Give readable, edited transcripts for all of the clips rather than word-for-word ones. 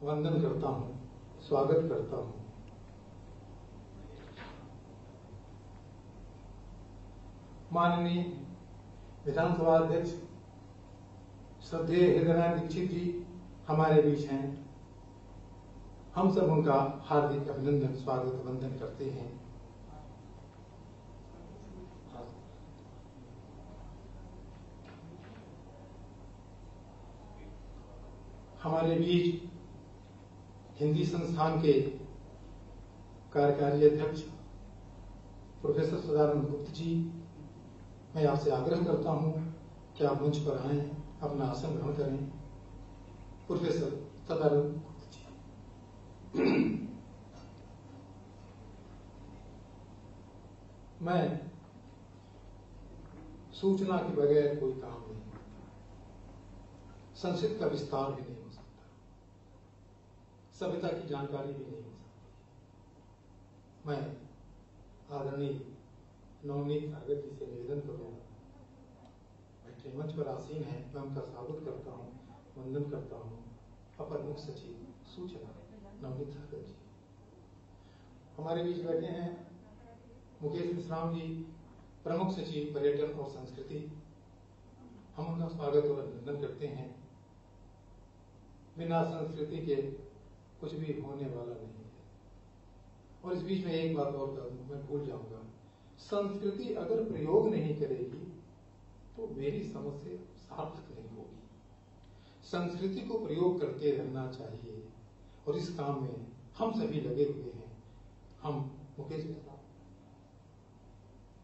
वंदन करता हूँ, स्वागत करता हूँ। माननीय विधानसभा अध्यक्ष श्रद्धेय हृदयनारायण दीक्षित जी हमारे बीच हैं। हम सब उनका हार्दिक अभिनंदन, स्वागत, वंदन करते हैं। हमारे बीच हिंदी संस्थान के कार्यकारी अध्यक्ष प्रोफेसर सदानंद गुप्त जी, मैं आपसे आग्रह करता हूं कि आप मंच पर आएं, अपना आसन ग्रहण करें। प्रोफेसर सदानंद गुप्त जी। मैं सूचना के बगैर कोई काम नहीं, संस्कृत का विस्तार भी नहीं हो सकता, सभ्यता की जानकारी भी नहीं हो सकती। मैं आदरणीय नवनीत सागर जी से निवेदन करूंगा, बैठे मंच पर आसीन है, मैं उनका स्वागत करता हूं, वंदन करता हूं। अपर मुख्य सचिव सूचना नवनीत सागर जी। हमारे बीच बैठे हैं मुकेश मिश्राम जी, प्रमुख सचिव पर्यटन और संस्कृति। हम उनका स्वागत और अभिनंदन करते हैं। बिना संस्कृति के कुछ भी होने वाला नहीं है। और इस बीच में एक बात और कर दूं, मैं भूल जाऊंगा, संस्कृति अगर प्रयोग नहीं करेगी तो मेरी समझ से सार्थक नहीं होगी। संस्कृति को प्रयोग करते रहना चाहिए और इस काम में हम सभी लगे हुए हैं। हम मुकेश मिश्रा,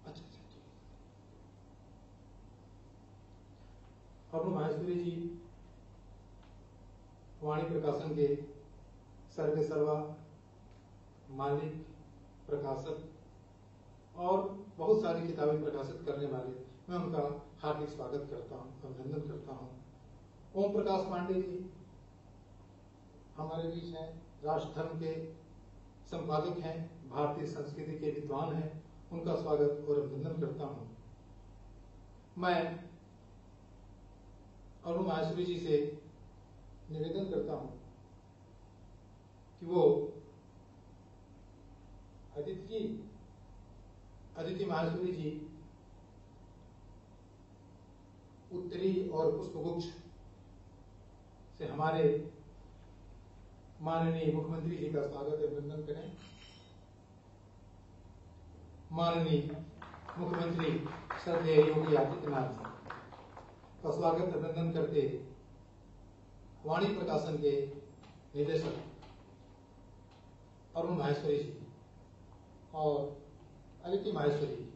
अच्छा ठीक, अरुण माहेश्वरी जी वाणी प्रकाशन के सर्वे सर्वा मालिक, प्रकाशक और बहुत सारी किताबें प्रकाशित करने वाले, मैं उनका हार्दिक स्वागत करता हूं, अभिनंदन करता हूं। ओम प्रकाश पांडे जी हमारे बीच हैं, राष्ट्र धर्म के संपादक हैं, भारतीय संस्कृति के विद्वान हैं, उनका स्वागत और अभिनंदन करता हूं। मैं अरुण माहेश्वरी जी से निवेदन करता हूं कि वो अदिति माहेश्वरी जी उत्तरी और पुष्पगुच्छ से हमारे माननीय मुख्यमंत्री जी का स्वागत अभिनंदन करें। माननीय मुख्यमंत्री श्रद्धेय योगी आदित्यनाथ जी का स्वागत अभिनंदन करते वाणी प्रकाशन के निदेशक अरुण माहेश्वरी जी और अदिति माहेश्वरी,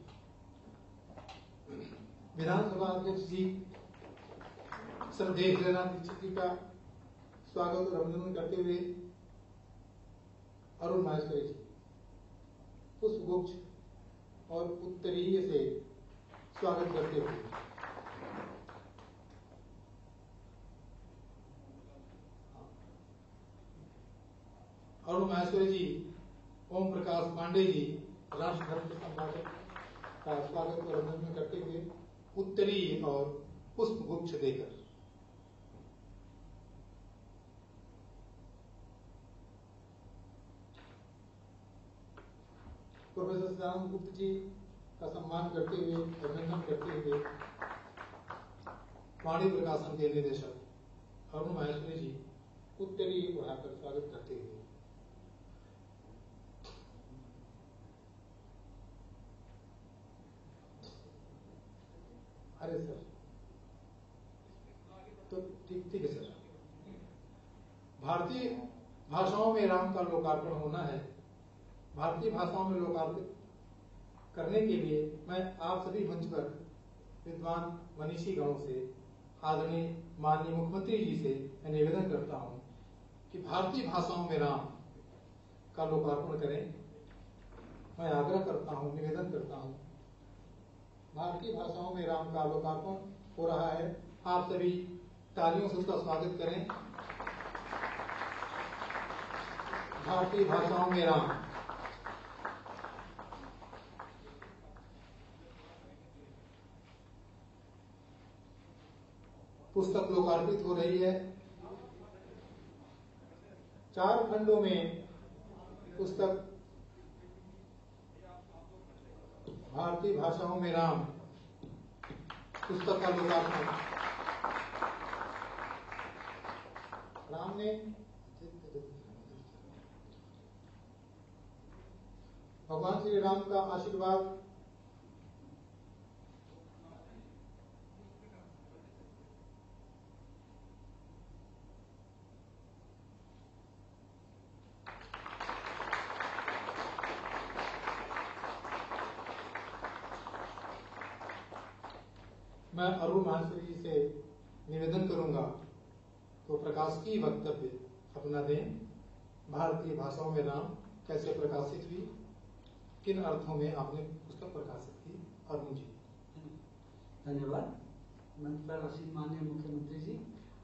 विधानसभा अध्यक्ष जी श्रद्धेय हृदयनारायण दीक्षित जी का स्वागत और अभिनंदन करते हुए अरुण माहेश्वरी जी पुष्पगुच्छ और उत्तरीय से स्वागत करते हुए अरुण माहेश्वरी जी ओम प्रकाश पांडे जी राष्ट्र धर्म के संपादक का स्वागत और अभिनंदन करते हुए उत्तरीय और पुष्पगुच्छ देकर प्रोफेसर सदानंद गुप्त जी का सम्मान करते हुए, अभिनंदन करते हुए वाणी प्रकाशन के निदेशक अरुण माहेश्वरी जी उत्तरीय बढ़ाकर स्वागत करते हुए अरे सर, तो ठीक है सर। भारतीय भाषाओं में राम का लोकार्पण होना है। भारतीय भाषाओं में लोकार्पित करने के लिए मैं आप सभी मंच पर विद्वान मनीषी गणों से, आदरणीय माननीय मुख्यमंत्री जी से मैं निवेदन करता हूं कि भारतीय भाषाओं में राम का लोकार्पण करें। मैं आग्रह करता हूं, निवेदन करता हूं। भारतीय भाषाओं में राम का लोकार्पण हो रहा है। आप सभी तालियों से उसका स्वागत करें। भारतीय भाषाओं में राम। पुस्तक लोकार्पित हो रही है। 4 खंडों में पुस्तक भारतीय भाषाओं में राम पुस्तक का लोकार्पण राम ने भगवान श्री राम का आशीर्वाद मैं अरुण महाशय जी से निवेदन करूंगा तो प्रकाशकीय वक्तव्य अपना दें। भारतीय भाषाओं में राम कैसे प्रकाशित हुई, किन अर्थों में आपने पुस्तक प्रकाशित की। अरुण जी। धन्यवाद। मंच पर आसीन माननीय मुख्यमंत्री जी,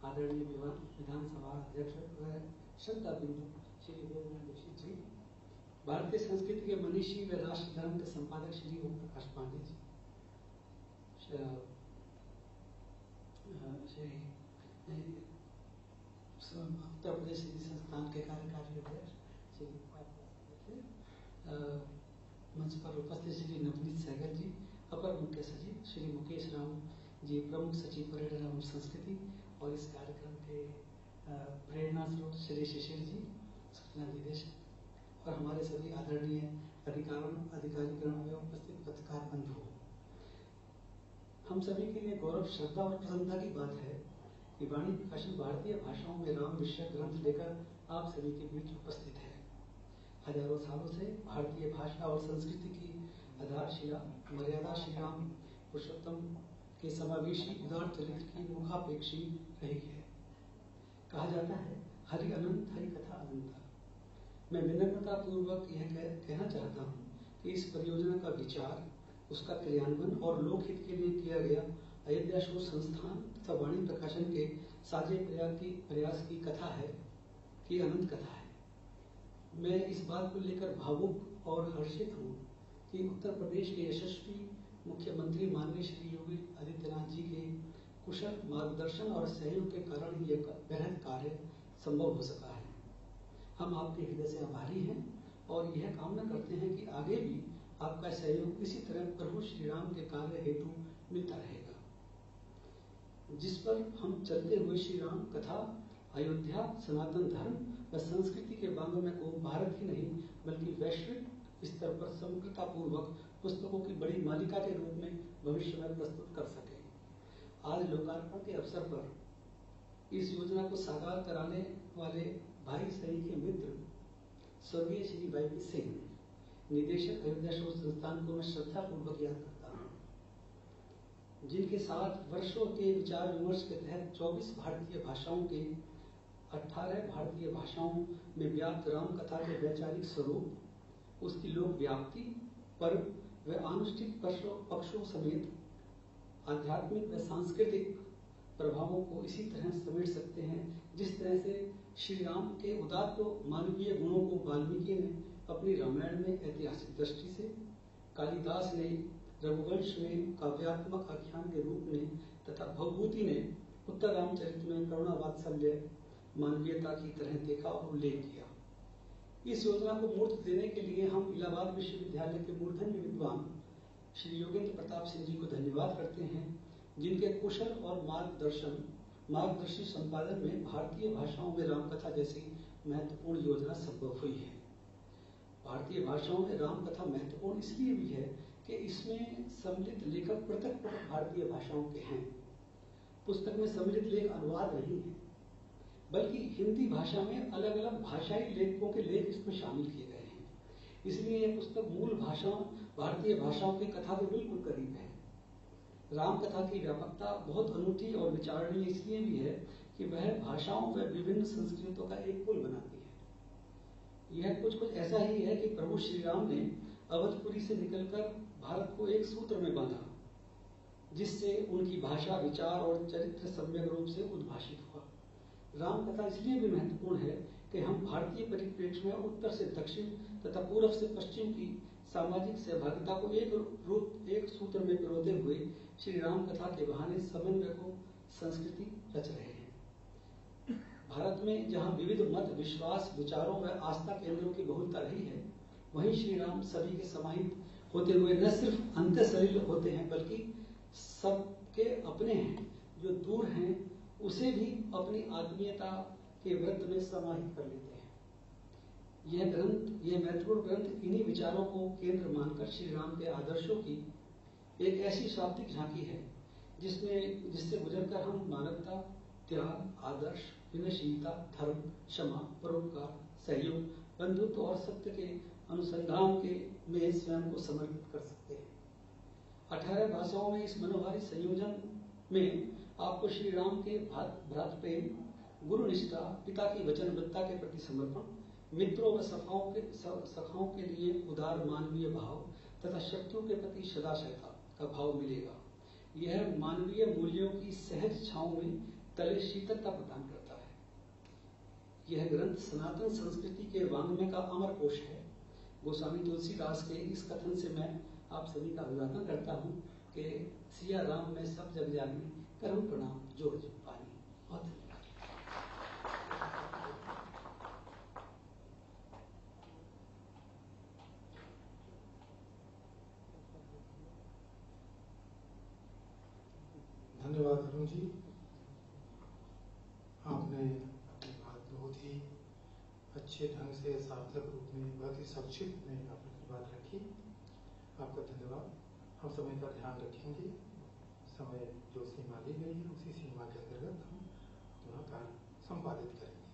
आदरणीय विधानसभा अध्यक्ष व श्रद्धा बिंदु श्री देवेंद्र दीक्षित जी, भारतीय संस्कृति के मनीषी व राष्ट्र धर्म के संपादक श्री ओम प्रकाश पांडे जी, उत्तर प्रदेश हिंदी संस्थान के कार्यकारी अध्यक्ष श्री मंच पर उपस्थित श्री नवनीत सहगल जी, अपर मुख्य सचिव श्री मुकेश राम जी, प्रमुख सचिव पर्यटन एवं संस्कृति, और इस कार्यक्रम के प्रेरणा स्रोत श्री शिशिर जी, सूचना निदेशक, और हमारे सभी आदरणीय अधिकारीगण एवं उपस्थित पत्रकार बंधु। हम सभी के लिए गौरव, श्रद्धा और प्रसन्नता की बात है कि वाणी प्रकाशन भारतीय भाषाओं में राम विषय ग्रंथ लेकर आप सभी के बीच उपस्थित है। हजारों सालों से भारतीय भाषा और संस्कृति की आधारशिला मर्यादा श्री राम पुरुषोत्तम के समावेशी उदार चरित्र की मुखापेक्षी रही है। कहा जाता है हरि अनंत, हरि कथा अनंता। मैं विनम्रता पूर्वक यह कहना चाहता हूँ कि इस परियोजना का विचार, उसका क्रियान्वयन और लोकहित के लिए किया गया अयोध्या शोध संस्थान तथा वाणी प्रकाशन के साझे प्रयास की कथा है कि अनंत कथा है। मैं इस बात को लेकर भावुक और हर्षित हूँ कि उत्तर प्रदेश के यशस्वी मुख्यमंत्री माननीय श्री योगी आदित्यनाथ जी के कुशल मार्गदर्शन और सहयोग के कारण ही यह बृहद कार्य संभव हो सका है। हम आपके हृदय से आभारी हैं और यह कामना करते हैं कि आगे भी आपका सहयोग इसी तरह प्रभु श्री राम के कार्य हेतु मिलता रहेगा, जिस पर हम चलते हुए श्री राम कथा, अयोध्या, सनातन धर्म व संस्कृति के बांधों को भारत ही नहीं बल्कि वैश्विक स्तर पर समग्रता पूर्वक पुस्तकों की बड़ी मालिका के रूप में भविष्य में प्रस्तुत कर सके। आज लोकार्पण के अवसर पर इस योजना को साकार कराने वाले भाई सही के मित्र स्वर्गीय श्री वाईपी सिंह, निदेशक अयोध्या शोध संस्थान को मैं श्रद्धा पूर्वक याद करता हूँ, जिनके साथ वर्षों के विचार विमर्श के तहत 24 भारतीय भाषाओं के 18 भारतीय भाषाओं में व्याप्त राम कथा के वैचारिक स्वरूप, उसकी लोक व्याप्ति, पर्व व अनुष्ठित पक्षों समेत आध्यात्मिक व सांस्कृतिक प्रभावों को इसी तरह समेट सकते हैं जिस तरह से श्री राम के उदात्त मानवीय गुणों को वाल्मीकि ने अपनी रामायण में ऐतिहासिक दृष्टि से, कालिदास ने रघुवंश में काव्यात्मक आख्यान के रूप में तथा भवभूति ने उत्तर रामचरित्र में करुणा वात्सल्य मानवीयता की तरह देखा और उल्लेख किया। इस योजना को मूर्त देने के लिए हम इलाहाबाद विश्वविद्यालय के मूर्धन्य विद्वान श्री योगेंद्र प्रताप सिंह जी को धन्यवाद करते हैं, जिनके कुशल और मार्गदर्शी संपादन में भारतीय भाषाओं में रामकथा जैसी महत्वपूर्ण योजना संभव हुई है। भारतीय भाषाओं में रामकथा महत्वपूर्ण इसलिए भी है कि इसमें सम्मिलित लेखक पृथक भारतीय भाषाओं के हैं। पुस्तक में सम्मिलित लेख अनुवाद नहीं है, बल्कि हिंदी भाषा में अलग अलग भाषाई लेखकों के लेख इसमें शामिल किए गए हैं। इसलिए यह पुस्तक मूल भाषाओं भारतीय भाषाओं की कथा के बिल्कुल करीब है। राम कथा की व्यापकता बहुत अनूठी और विचारणीय इसलिए भी है कि वह भाषाओं व विभिन्न संस्कृतियों का एक पुल बनाती है। यह कुछ ऐसा ही है कि प्रभु श्री राम ने अवधपुरी से निकलकर भारत को एक सूत्र में बांधा, जिससे उनकी भाषा, विचार और चरित्र सम्यक रूप से उद्भाषित हुआ। राम कथा इसलिए भी महत्वपूर्ण है कि हम भारतीय परिप्रेक्ष्य में उत्तर से दक्षिण तथा पूर्व से पश्चिम की सामाजिक सहभागिता को एक सूत्र में पिरोते हुए श्री राम कथा के बहाने समन्वय को संस्कृति रच रहे हैं। भारत में जहाँ विविध मत, विश्वास, विचारों व आस्था केंद्रों की बहुलता रही है, वहीं श्री राम सभी के समाहित होते हुए न सिर्फ अंतःसलील होते हैं बल्कि सबके अपने हैं। जो दूर हैं उसे भी अपनी आत्मीयता के वृत्त में समाहित कर लेते हैं। यह ग्रंथ, यह महत्वपूर्ण ग्रंथ इन्हीं विचारों को केंद्र मानकर श्री राम के आदर्शों की एक ऐसी शाब्दिक झांकी है जिससे गुजरकर हम मानवता, त्याग, आदर्श, विनयशीलता, धर्म, क्षमा, परोपकार, सहयोग, बंधुत्व और सत्य के अनुसंधान के में स्वयं को समर्पित कर सकते हैं। 18 भाषाओं में इस मनोहारी संयोजन में आपको श्री राम के भ्रातृ प्रेम, गुरु निष्ठा, पिता की वचनबद्धता के प्रति समर्पण, मित्रों व सखाओं के लिए उदार मानवीय भाव तथा शक्तियों के प्रति सदाशयता का भाव मिलेगा। यह मानवीय मूल्यों की सहज छांव में तले शीतलता प्रदान करता है। यह ग्रंथ सनातन संस्कृति के वाङ्मय का अमर कोश है। गोस्वामी तुलसीदास के इस कथन से मैं आप सभी का अभिवादन करता हूँ कि सिया राम में सब जग जानी, करूं प्रणाम जो जग पानी। बहुत धन्यवाद अरुण जी, आपने अपनी बात बहुत ही अच्छे ढंग से, सार्थक रूप में, बहुत ही संक्षिप्त में आपने बात रखी। आपका धन्यवाद। हम समय का ध्यान रखेंगे। समय जो सीमा दी गई है उसी सीमा के अंतर्गत हम अपना कार्य संपादित करेंगे।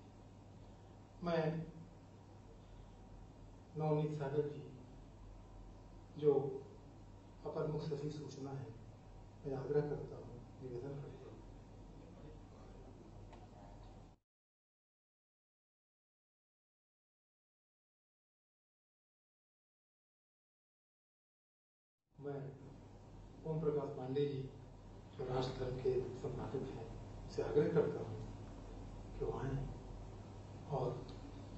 मैं नवनीत सागर जी जो अपर मुख्य सचिव सूचना है, मैं आग्रह करता हूँ, निवेदन करता हूँ। मैं ओम प्रकाश पांडे जी जो राष्ट्र धर्म के संपादक हैं, उनसे आग्रह करता हूँ कि वो आए और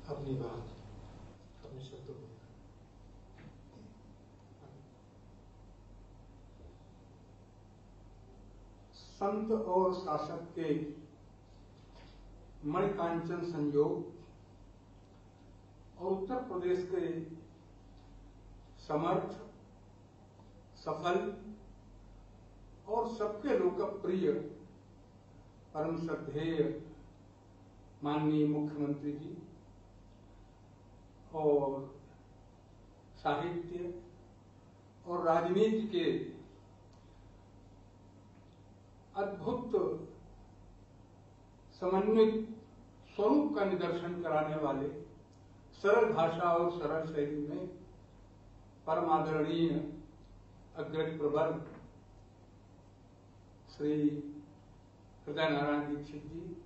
अपनी बात अपने शब्दों में। संत और शासक के मणिकांचन संयोग और उत्तर प्रदेश के समर्थ, सफल और सबके लोकप्रिय परम श्रद्धेय माननीय मुख्यमंत्री जी और साहित्य और राजनीति के अद्भुत समन्वित स्वरूप का निदर्शन कराने वाले, सरल भाषा और सरल शैली में परम आदरणीय अग्रज प्रवर श्री हृदय नारायण दीक्षित जी,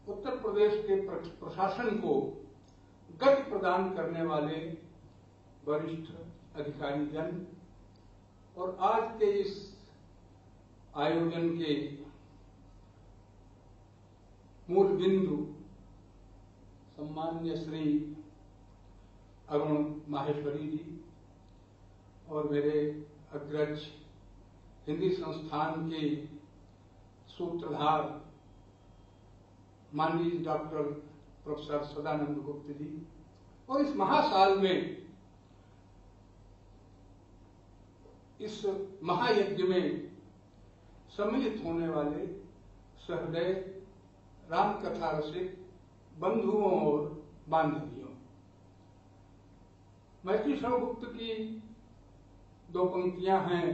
उत्तर प्रदेश के प्रशासन को गति प्रदान करने वाले वरिष्ठ अधिकारी जन और आज के इस आयोजन के मूल बिंदु सम्मान्य श्री अरुण माहेश्वरी जी और मेरे अग्रज हिंदी संस्थान के सूत्रधार माननीय डॉक्टर प्रोफेसर सदानंद गुप्त जी और इस महासाल में, इस महायज्ञ में सम्मिलित होने वाले सहृदय राम कथा रसिक बंधुओं और बांधवियों। मैत्री गुप्त की 2 पंक्तियां हैं।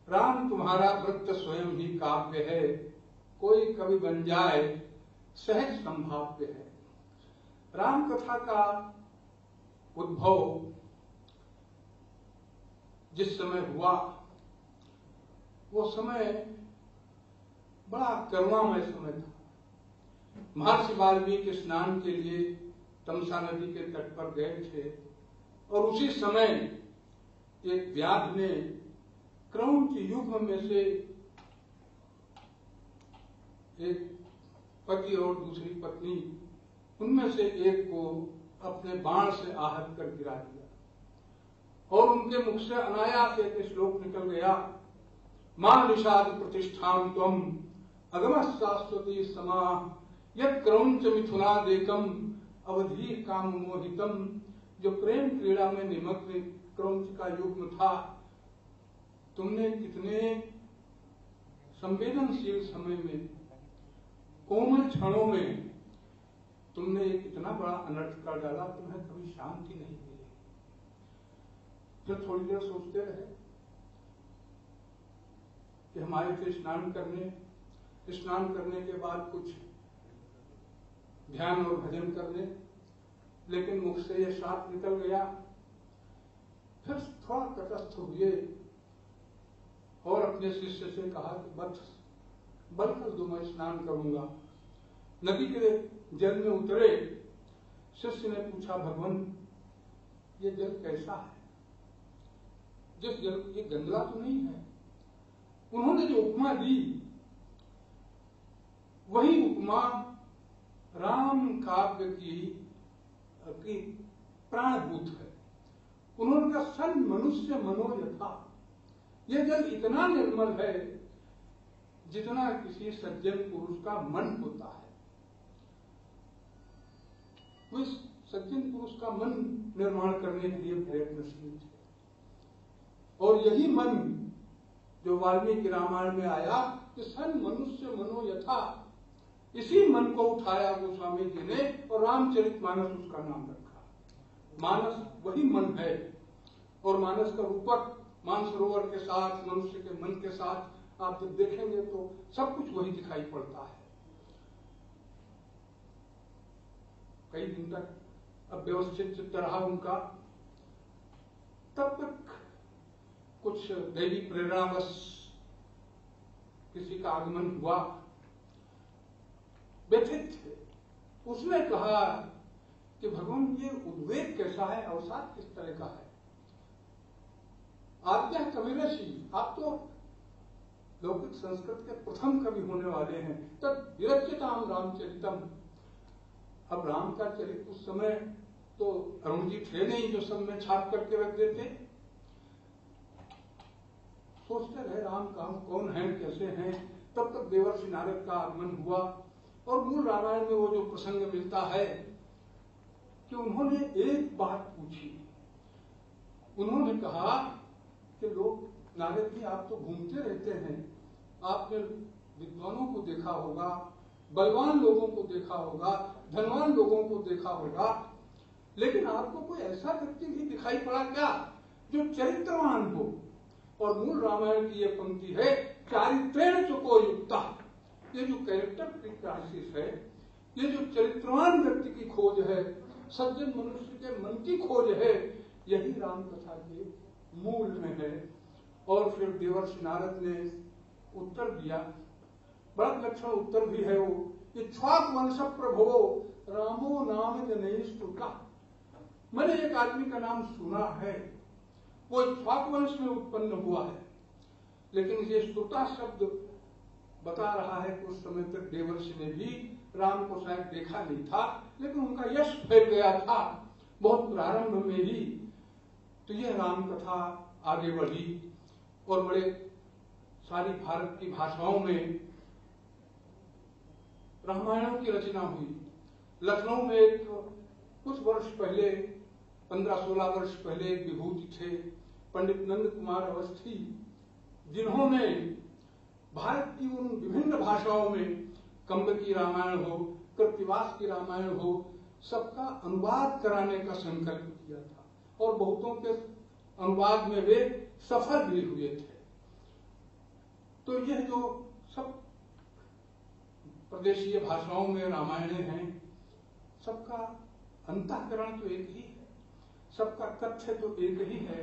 राम तुम्हारा वृत्त स्वयं ही काव्य है, कोई कवि बन जाए सहज संभाव्य है। राम कथा का उद्भव जिस समय हुआ वो समय बड़ा करुणामय समय था। महर्षि वाल्मीकि स्नान के लिए तमसा नदी के तट पर गए थे और उसी समय एक व्याध ने क्रौंच युग्म में से एक पति और दूसरी पत्नी, उनमें से एक को अपने बाण से आहत कर गिरा दिया और उनके मुख से अनायास एक श्लोक निकल गया, मां निषाद प्रतिष्ठान त्वम अगम शाश्वती समा यद क्रौंच मिथुनादेकम अवधि काम मोहितम, जो प्रेम क्रीड़ा में निमग्न क्रौंच का युग्म था, तुमने कितने संवेदनशील समय में, कोमल क्षणों में तुमने एक इतना बड़ा अनर्थ कर डाला, तुम्हें कभी शांति नहीं मिली। फिर थोड़ी देर सोचते रहे कि हम आए थे स्नान करने के बाद कुछ ध्यान और भजन करने, लेकिन मुख से यह श्राप निकल गया। फिर थोड़ा तटस्थ हुए और अपने शिष्य से कहा कि बल कर दो, मैं स्नान करूंगा। नदी के जल में उतरे। शिष्य ने पूछा, भगवान ये जल कैसा है? जिस जल, ये गंगा तो नहीं है। उन्होंने जो उपमा दी वही उपमा राम काव्य की प्राणभूत है। उन्होंने कहा, सन मनुष्य मनो यथा, यह जल इतना निर्मल है जितना किसी सज्जन पुरुष का मन होता है। वो सज्जन पुरुष का मन निर्माण करने के लिए प्रयत्नशील थे। और यही मन जो वाल्मीकि रामायण में आया कि सन मनुष्य मनो यथा, इसी मन को उठाया गोस्वामी जी ने और रामचरितमानस उसका नाम रखा। मानस वही मन है, और मानस का रूपक मानसरोवर के साथ, मनुष्य के मन के साथ आप जब देखेंगे तो सब कुछ वही दिखाई पड़ता है। कई दिन तक अब व्यवस्थित चित्त रहा उनका। तब तक कुछ दैवी प्रेरणावश किसी का आगमन हुआ। व्यथित थे। उसने कहा कि भगवान ये उद्वेग कैसा है, अवसाद किस तरह का है? आज्ञा कविरसी, आप तो लौकिक संस्कृत के प्रथम कवि होने वाले हैं। तब विरचिताम रामचरितम, अब राम का चरित्र उस समय तो अरुण जी थे नहीं जो सब में छाप करके रख देते। सोचते रहे राम कौन है, कैसे हैं। तब तक देवर्षि नारद का आगमन हुआ और मूल रामायण में वो जो प्रसंग मिलता है कि उन्होंने एक बात पूछी। उन्होंने कहा कि लोग, नारद जी आप तो घूमते रहते हैं, आपने विद्वानों को देखा होगा, बलवान लोगों को देखा होगा, धनवान लोगों को देखा होगा, लेकिन आपको कोई ऐसा व्यक्ति भी दिखाई पड़ा क्या जो चरित्रवान हो? और मूल रामायण की ये पंक्ति है, चारित्रेण चुको युक्ता। ये जो कैरेक्टर क्राइसिस है, ये जो चरित्रवान व्यक्ति की खोज है, सज्जन मनुष्य के मन की खोज है, यही राम कथा के मूल में है। और फिर देवर्षि नारद ने उत्तर दिया, बड़ा लक्षण उत्तर भी है वो, इक्ष्वाक वंश प्रभो रामो नाम नहीं स्तुता। मैंने एक आदमी का नाम सुना है, वो इक्ष्वाक वंश में उत्पन्न हुआ है, लेकिन ये स्तुता शब्द बता रहा है कि उस समय तक देवर्षि ने भी राम को शायद देखा नहीं था, लेकिन उनका यश फैल गया था बहुत प्रारंभ में ही। तो यह राम कथा आगे बढ़ी और बड़े सारी भारत की भाषाओं में रामायणों की रचना हुई। लखनऊ में एक कुछ वर्ष पहले, 15-16 वर्ष पहले एक विभूति थे, पंडित नंद कुमार अवस्थी, जिन्होंने भारत की उन विभिन्न भाषाओं में कंब की रामायण हो, कृत्तिवास की रामायण हो, सबका अनुवाद कराने का संकल्प किया था और बहुतों के अनुवाद में वे सफल भी हुए थे। तो यह जो सब प्रदेशीय भाषाओं में रामायण हैं, सबका अंतःकरण तो एक ही है, सबका तथ्य तो एक ही है।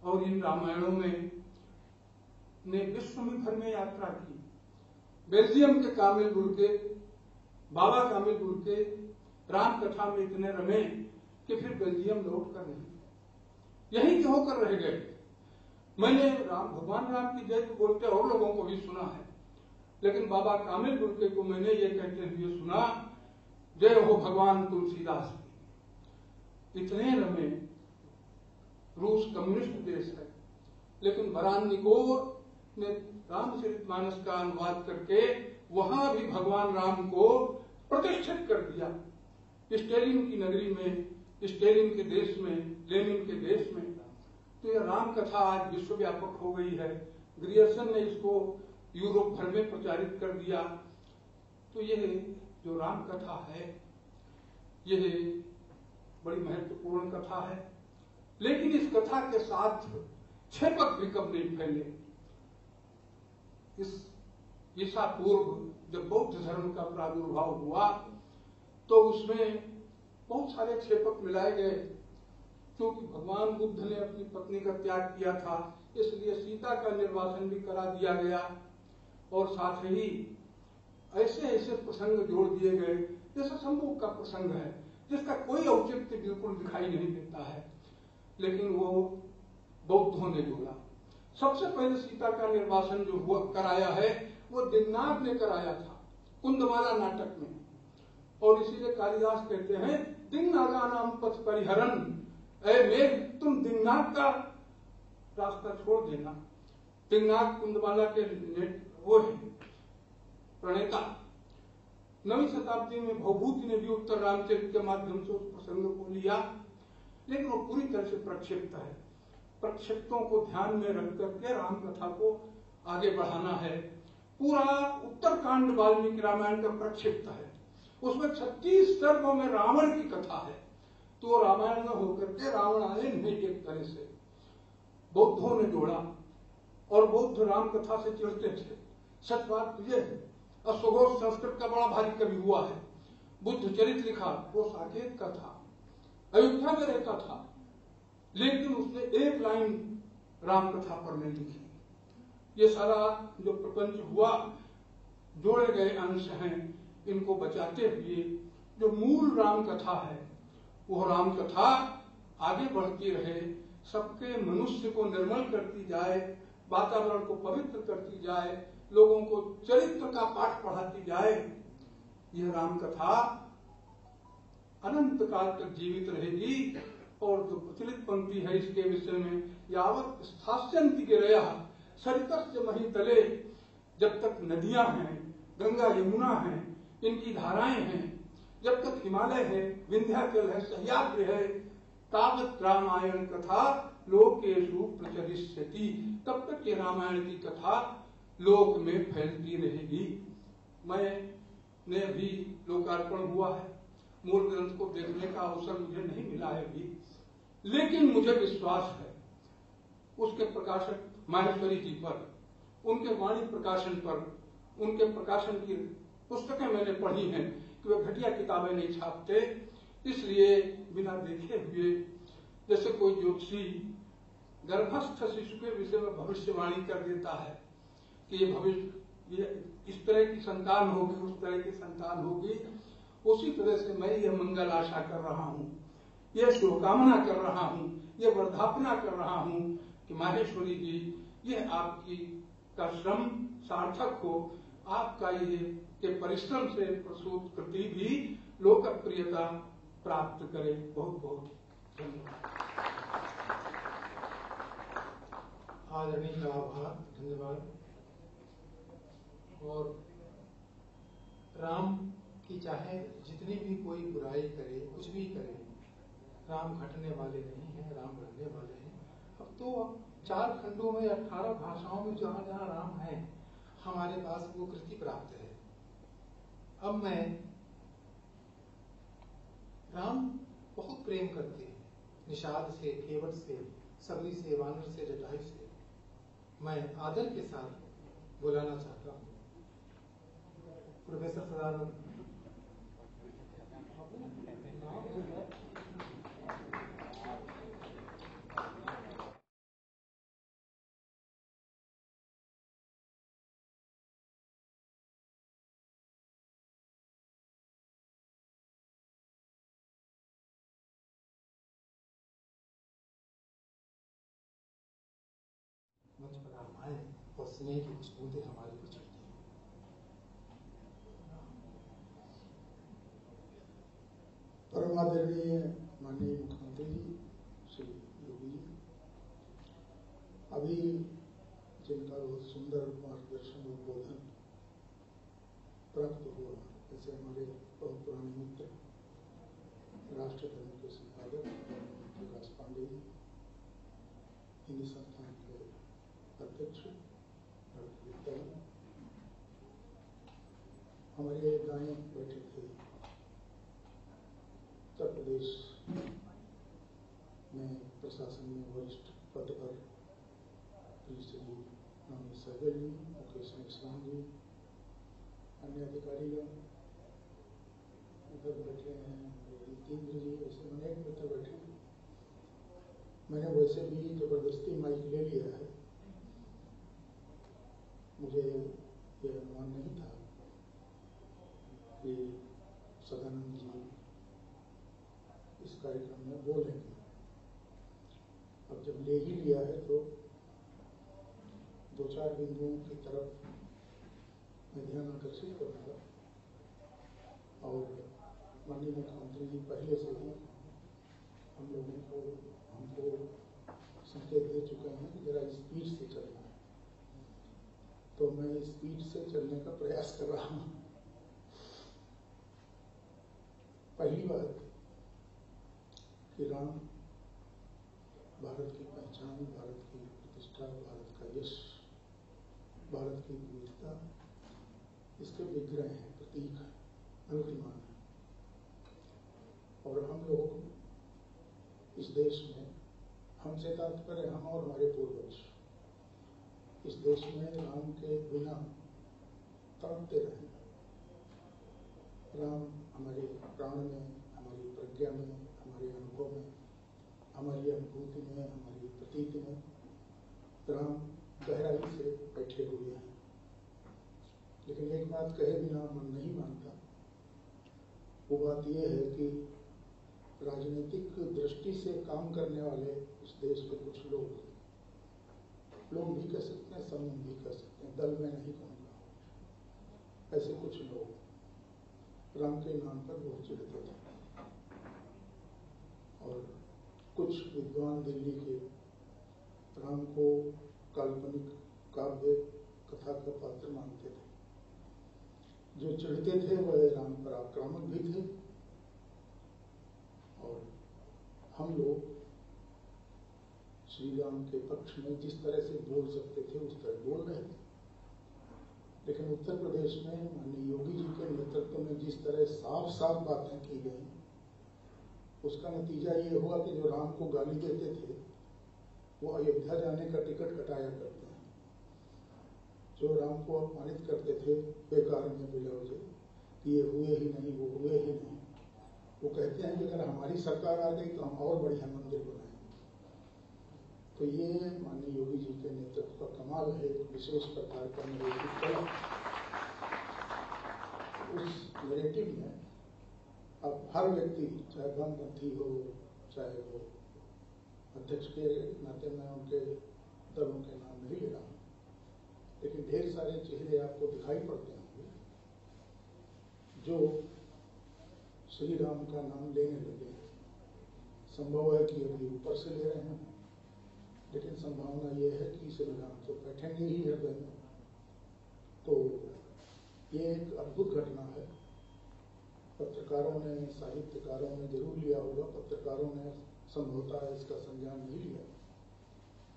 और इन रामायणों में ने विश्व में भर में यात्रा की। बेल्जियम के कामिल बुर्के, बाबा कामिल बुर्के राम कथा में इतने रमे कि फिर बेल्जियम लौट कर नहीं, यहीं के होकर रह गए। मैंने भगवान राम की जय को बोलते और लोगों को भी सुना है, लेकिन बाबा कामिल बुर्के को मैंने ये कहते हुए सुना, जय हो भगवान तुलसीदास की। इतने रमे। रूस कम्युनिस्ट देश है, लेकिन बरान्निकोव ने रामचरितमानस का अनुवाद करके वहां भी भगवान राम को प्रतिष्ठित कर दिया। स्टेलिन की नगरी में, स्टेलिन के देश में, लेनिन के देश में। तो यह राम कथा आज विश्वव्यापक हो गई है। ग्रियर्सन ने इसको यूरोप भर में प्रचारित कर दिया। तो यह जो राम कथा है, यह बड़ी महत्वपूर्ण कथा है। लेकिन इस कथा के साथ क्षेपक भी कब नहीं फैले। इस ईसा पूर्व जब बौद्ध धर्म का प्रादुर्भाव हुआ तो उसमें बहुत सारे क्षेपक मिलाए गए। क्योंकि भगवान बुद्ध ने अपनी पत्नी का त्याग किया था, इसलिए सीता का निर्वासन भी करा दिया गया। और साथ ही ऐसे ऐसे प्रसंग जोड़ दिए गए, जैसे संभोग का प्रसंग है, जिसका कोई औचित्य बिल्कुल दिखाई नहीं देता है, लेकिन वो बौद्धों ने जोड़ा। सबसे पहले सीता का निर्वासन जो हुआ कराया है वो दिन्नाग ने कराया था कुंदमाला नाटक में। और इसीलिए कालिदास कहते हैं दिन्नागा नाम पथ परिहरन, ऐ मेघ तुम दिन्नाग का रास्ता छोड़ देना। दिन्नाग कुंदमाला के वो है प्रणेता। 9वीं शताब्दी में भवभूति ने भी उत्तर रामचरित के माध्यम से उस प्रसंग को लिया, लेकिन वो पूरी तरह से प्रक्षिप्त है। प्रक्षिप्तों को ध्यान में रख करके राम कथा को आगे बढ़ाना है। पूरा उत्तरकांड वाल्मीकि रामायण का प्रक्षिप्त है। उसमें 36 सर्गों में रावण की कथा है। तो रामायण में होकर के रावण आए नहीं, एक तरह से बौद्धों ने जोड़ा। और बौद्ध राम कथा से चिढ़ते थे। सच बात यह है, अश्वघोष संस्कृत का बड़ा भारी कवि हुआ है। बुद्ध चरित लिखा, वो साकेत का था, अयोध्या में रहता था, लेकिन उसने एक लाइन राम कथा पर नहीं लिखी। ये सारा जो प्रपंच हुआ, जोड़े गए अंश हैं, इनको बचाते हुए जो मूल राम कथा है, वो राम कथा आगे बढ़ती रहे, सबके मनुष्य को निर्मल करती जाए, वातावरण को पवित्र करती जाए, लोगों को चरित्र का पाठ पढ़ाती जाए। यह राम कथा अनंत काल तक जीवित रहेगी। और जो प्रचलित पंक्ति है इसके विषय में, यावत स्थास्यन्ति गिरया सरितस्य मही तले, जब तक नदियां हैं, गंगा यमुना हैं, इनकी धाराएं हैं, जब तक हिमालय है, विंध्याचल है, सह्याद्रि है, तावत रामायण कथा लोकेषु प्रचलिष्यति, तब तक ये रामायण की कथा लोक में फैलती रहेगी। मैंने अभी लोकार्पण हुआ है, मूल ग्रंथ को देखने का अवसर मुझे नहीं मिला है अभी, लेकिन मुझे विश्वास है उसके प्रकाशक माहेश्वरी जी पर, उनके वाणी प्रकाशन पर, उनके प्रकाशन की पुस्तकें मैंने पढ़ी हैं कि वे घटिया किताबें नहीं छापते। इसलिए बिना देखे हुए, जैसे कोई ज्योतिषी गर्भस्थ शिशु के विषय में भविष्यवाणी कर देता है कि ये भविष्य, ये इस तरह की संतान होगी, उस तरह की संतान होगी, उसी तरह से मैं ये मंगल आशा कर रहा हूँ, ये शुभकामना कर रहा हूँ, ये वर्धापना कर रहा हूँ कि माहेश्वरी जी, ये आपकी का श्रम सार्थक हो, आपका ये के परिश्रम से प्रसूत कृति भी लोकप्रियता प्राप्त करे। बहुत बहुत धन्यवाद। आदरणीय का आभार, धन्यवाद। और राम की चाहे जितनी भी कोई बुराई करे, कुछ भी करे, राम घटने वाले नहीं हैं, राम रहने वाले हैं। अब तो 4 खंडों में 18 भाषाओं में जहां जहां राम है, हमारे पास वो कृति प्राप्त है। अब मैं राम बहुत प्रेम करते हैं, निषाद से, केवट से, सबरी से, वानर से, जटायु से। मैं आदर के साथ बुलाना चाहता हूँ प्रोफेसर सदानंद। मंच पर आप आए और स्नेह की कुछ बूंदे हमारे को चढ़ती हैं। परम आदरणीय माननीय मुख्यमंत्री जी श्री योगी जी, अभी जिनका बहुत सुंदर मार्गदर्शन और बोधन प्राप्त हुआ। जैसे हमारे बहुत पुराने मित्र राष्ट्र धर्म के संपादक प्रकाश पांडे जी, हिंदी संस्थान के अध्यक्ष डॉक्टर गुप्ता जी, हमारे दाएं बैठे थे उत्तर प्रदेश में प्रशासन में वरिष्ठ पद पर श्री नवनीत सहगल जी, मुकेश मेश्राम जी, अन्य अधिकारीगण उधर बैठे हैं, जितेंद्र जी, ऐसे अनेक मित्र बैठे हैं। मैंने वैसे भी जबरदस्ती माइक ले लिया है, मुझे यह अनुमान नहीं था कि सदानंद जी इस कार्यक्रम में बोलेंगे। अब जब ले ही लिया है तो दो चार बिंदुओं की तरफ मैं ध्यान आकर्षित करूंगा। और माननीय मुख्यमंत्री जी पहले से ही हमको संकेत दे चुके हैं कि जरा स्पीड से चलना है, तो मैं स्पीड से चलने का प्रयास कर रहा हूं। पहली बात कि राम भारत की पहचान, भारत की प्रतिष्ठा, भारत का यश, भारत की विविधता, इसके विग्रह हैं, प्रतीक है, अनुमान है। और हम लोग इस देश में, हमसे तात्पर्य हम और हमारे पूर्वज इस देश में राम के बिना तड़पते रहे। राम हमारे प्राण में, हमारी प्रज्ञा में, हमारे अनुभव में, हमारी अनुभूति में, हमारी प्रतीति में राम गहराई से बैठे हुए हैं। लेकिन एक बात कहे बिना मन नहीं मानता, वो बात यह है कि राजनीतिक दृष्टि से काम करने वाले इस देश के कुछ लोग भी कह सकते हैं, समूह भी कह सकते हैं, दल में नहीं कहूँगा, ऐसे कुछ लोग राम के नाम पर बहुत चिढ़ते थे। और कुछ विद्वान दिल्ली के राम को काल्पनिक काव्य कथा का पात्र मानते थे। जो चिढ़ते थे वह राम पर आक्रामक भी थे, और हम लोग श्री राम के पक्ष में जिस तरह से बोल सकते थे उस तरह बोल रहे थे। लेकिन उत्तर प्रदेश में माननीय योगी जी के नेतृत्व में जिस तरह साफ साफ बातें की गई, उसका नतीजा ये हुआ कि जो राम को गाली देते थे वो अयोध्या जाने का टिकट कटाया करते हैं। जो राम को अपमानित करते थे बेकार में बेलौजे कि ये हुए ही नहीं, वो हुए ही नहीं, वो कहते हैं कि अगर हमारी सरकार आ गई तो हम और बढ़िया मंदिर बनाएंगे। तो ये माननीय योगी जी के नेतृत्व का कमाल है, एक विशेष प्रकार का नैरेटिव कला। उस नैरेटिव में अब हर व्यक्ति, चाहे वामपंथी हो, चाहे वो अध्यक्ष के नाते मैं उनके दलों के नाम नहीं ले रहा हूं, लेकिन ढेर सारे चेहरे आपको दिखाई पड़ते होंगे जो श्री राम का नाम लेने लगे। संभव है कि अभी ऊपर से ले रहे हैं, लेकिन संभावना यह है कि श्री राम तो बैठेंगे ही हृदय में। तो ये एक अद्भुत घटना है। पत्रकारों ने, साहित्यकारों ने जरूर लिया होगा, पत्रकारों ने संभवतः इसका संज्ञान नहीं लिया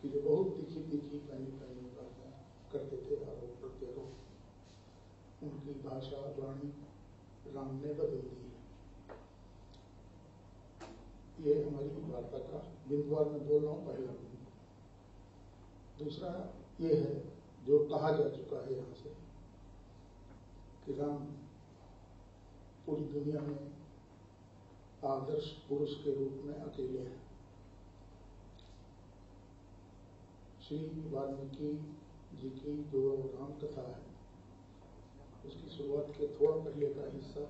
कि जो बहुत तीखी तीखी पैनी बातें करते थे, आरोप प्रत्यारोप, उनकी भाषा वाणी राम ने बदल दी है। ये हमारी वार्ता का बिंदुवार में बोल रहा हूँ, पहला बिंदु। दूसरा ये है जो कहा जा चुका है यहाँ से कि राम पूरी दुनिया में आदर्श पुरुष के रूप में अकेले हैं। श्री वाल्मीकि जी की जो राम कथा है उसकी शुरुआत के थोड़ा पहले का हिस्सा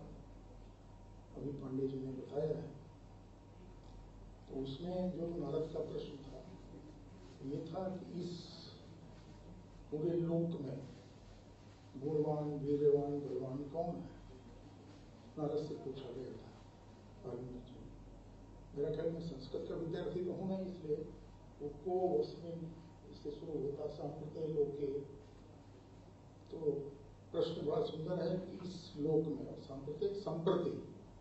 अभी पांडे जी ने बताया है। तो उसमें जो नारद का प्रश्न था ये था कि इस पूरे लोक में गुणवान, वीरवान, बलवान कौन है? नारद से पूछा गया था वाल्मीकि जी। मेरा ख्याल में संस्कृत का विद्यार्थी तो हूं नहीं, इसलिए को उसमें इससे शुरू होता सामर्थ्य लोके, तो प्रश्न बड़ा सुंदर है कि इस लोक में और संप्रति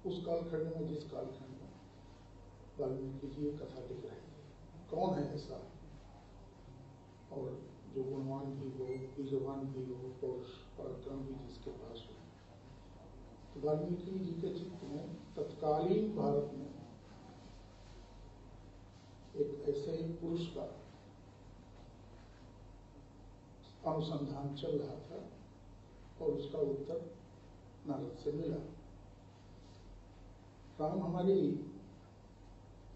उस कालखंड में, जिस कालखंड में वाल्मीकि जी कथा लिख रहे थे, कौन है ऐसा और जो गुणवान भी हो, बीजवान भी हो, पौरुष पराक्रम भी जिसके पास हो। तो वाल्मीकि जी के चित्त में तत्कालीन भारत में एक ऐसे पुरुष का अनुसंधान चल रहा था और उसका उत्तर नारद से मिला। राम हमारी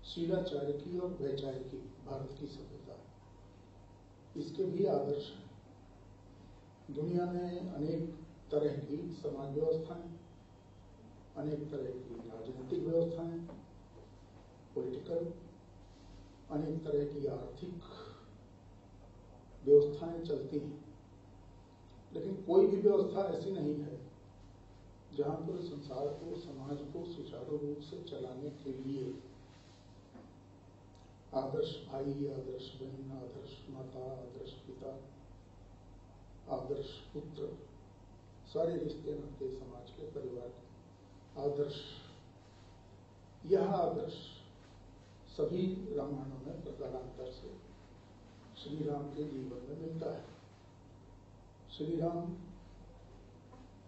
शीलाचार्य की और वैचार्य की भारत की सभ्यता, इसके भी आदर्श हैं। दुनिया में अनेक तरह की समाज व्यवस्थाएं, अनेक तरह की राजनीतिक व्यवस्थाएं, पॉलिटिकल, अनेक तरह की आर्थिक व्यवस्थाएं चलती हैं, लेकिन कोई भी व्यवस्था ऐसी नहीं है जहां पर संसार को, समाज को सुचारू रूप से चलाने के लिए आदर्श भाई, आदर्श बहन, आदर्श माता, आदर्श पिता, आदर्श पुत्र, सारे रिश्ते नाते समाज के, परिवार के आदर्श, यह आदर्श सभी रामायणों में प्रकारांतर से श्री राम के जीवन में मिलता है। श्री राम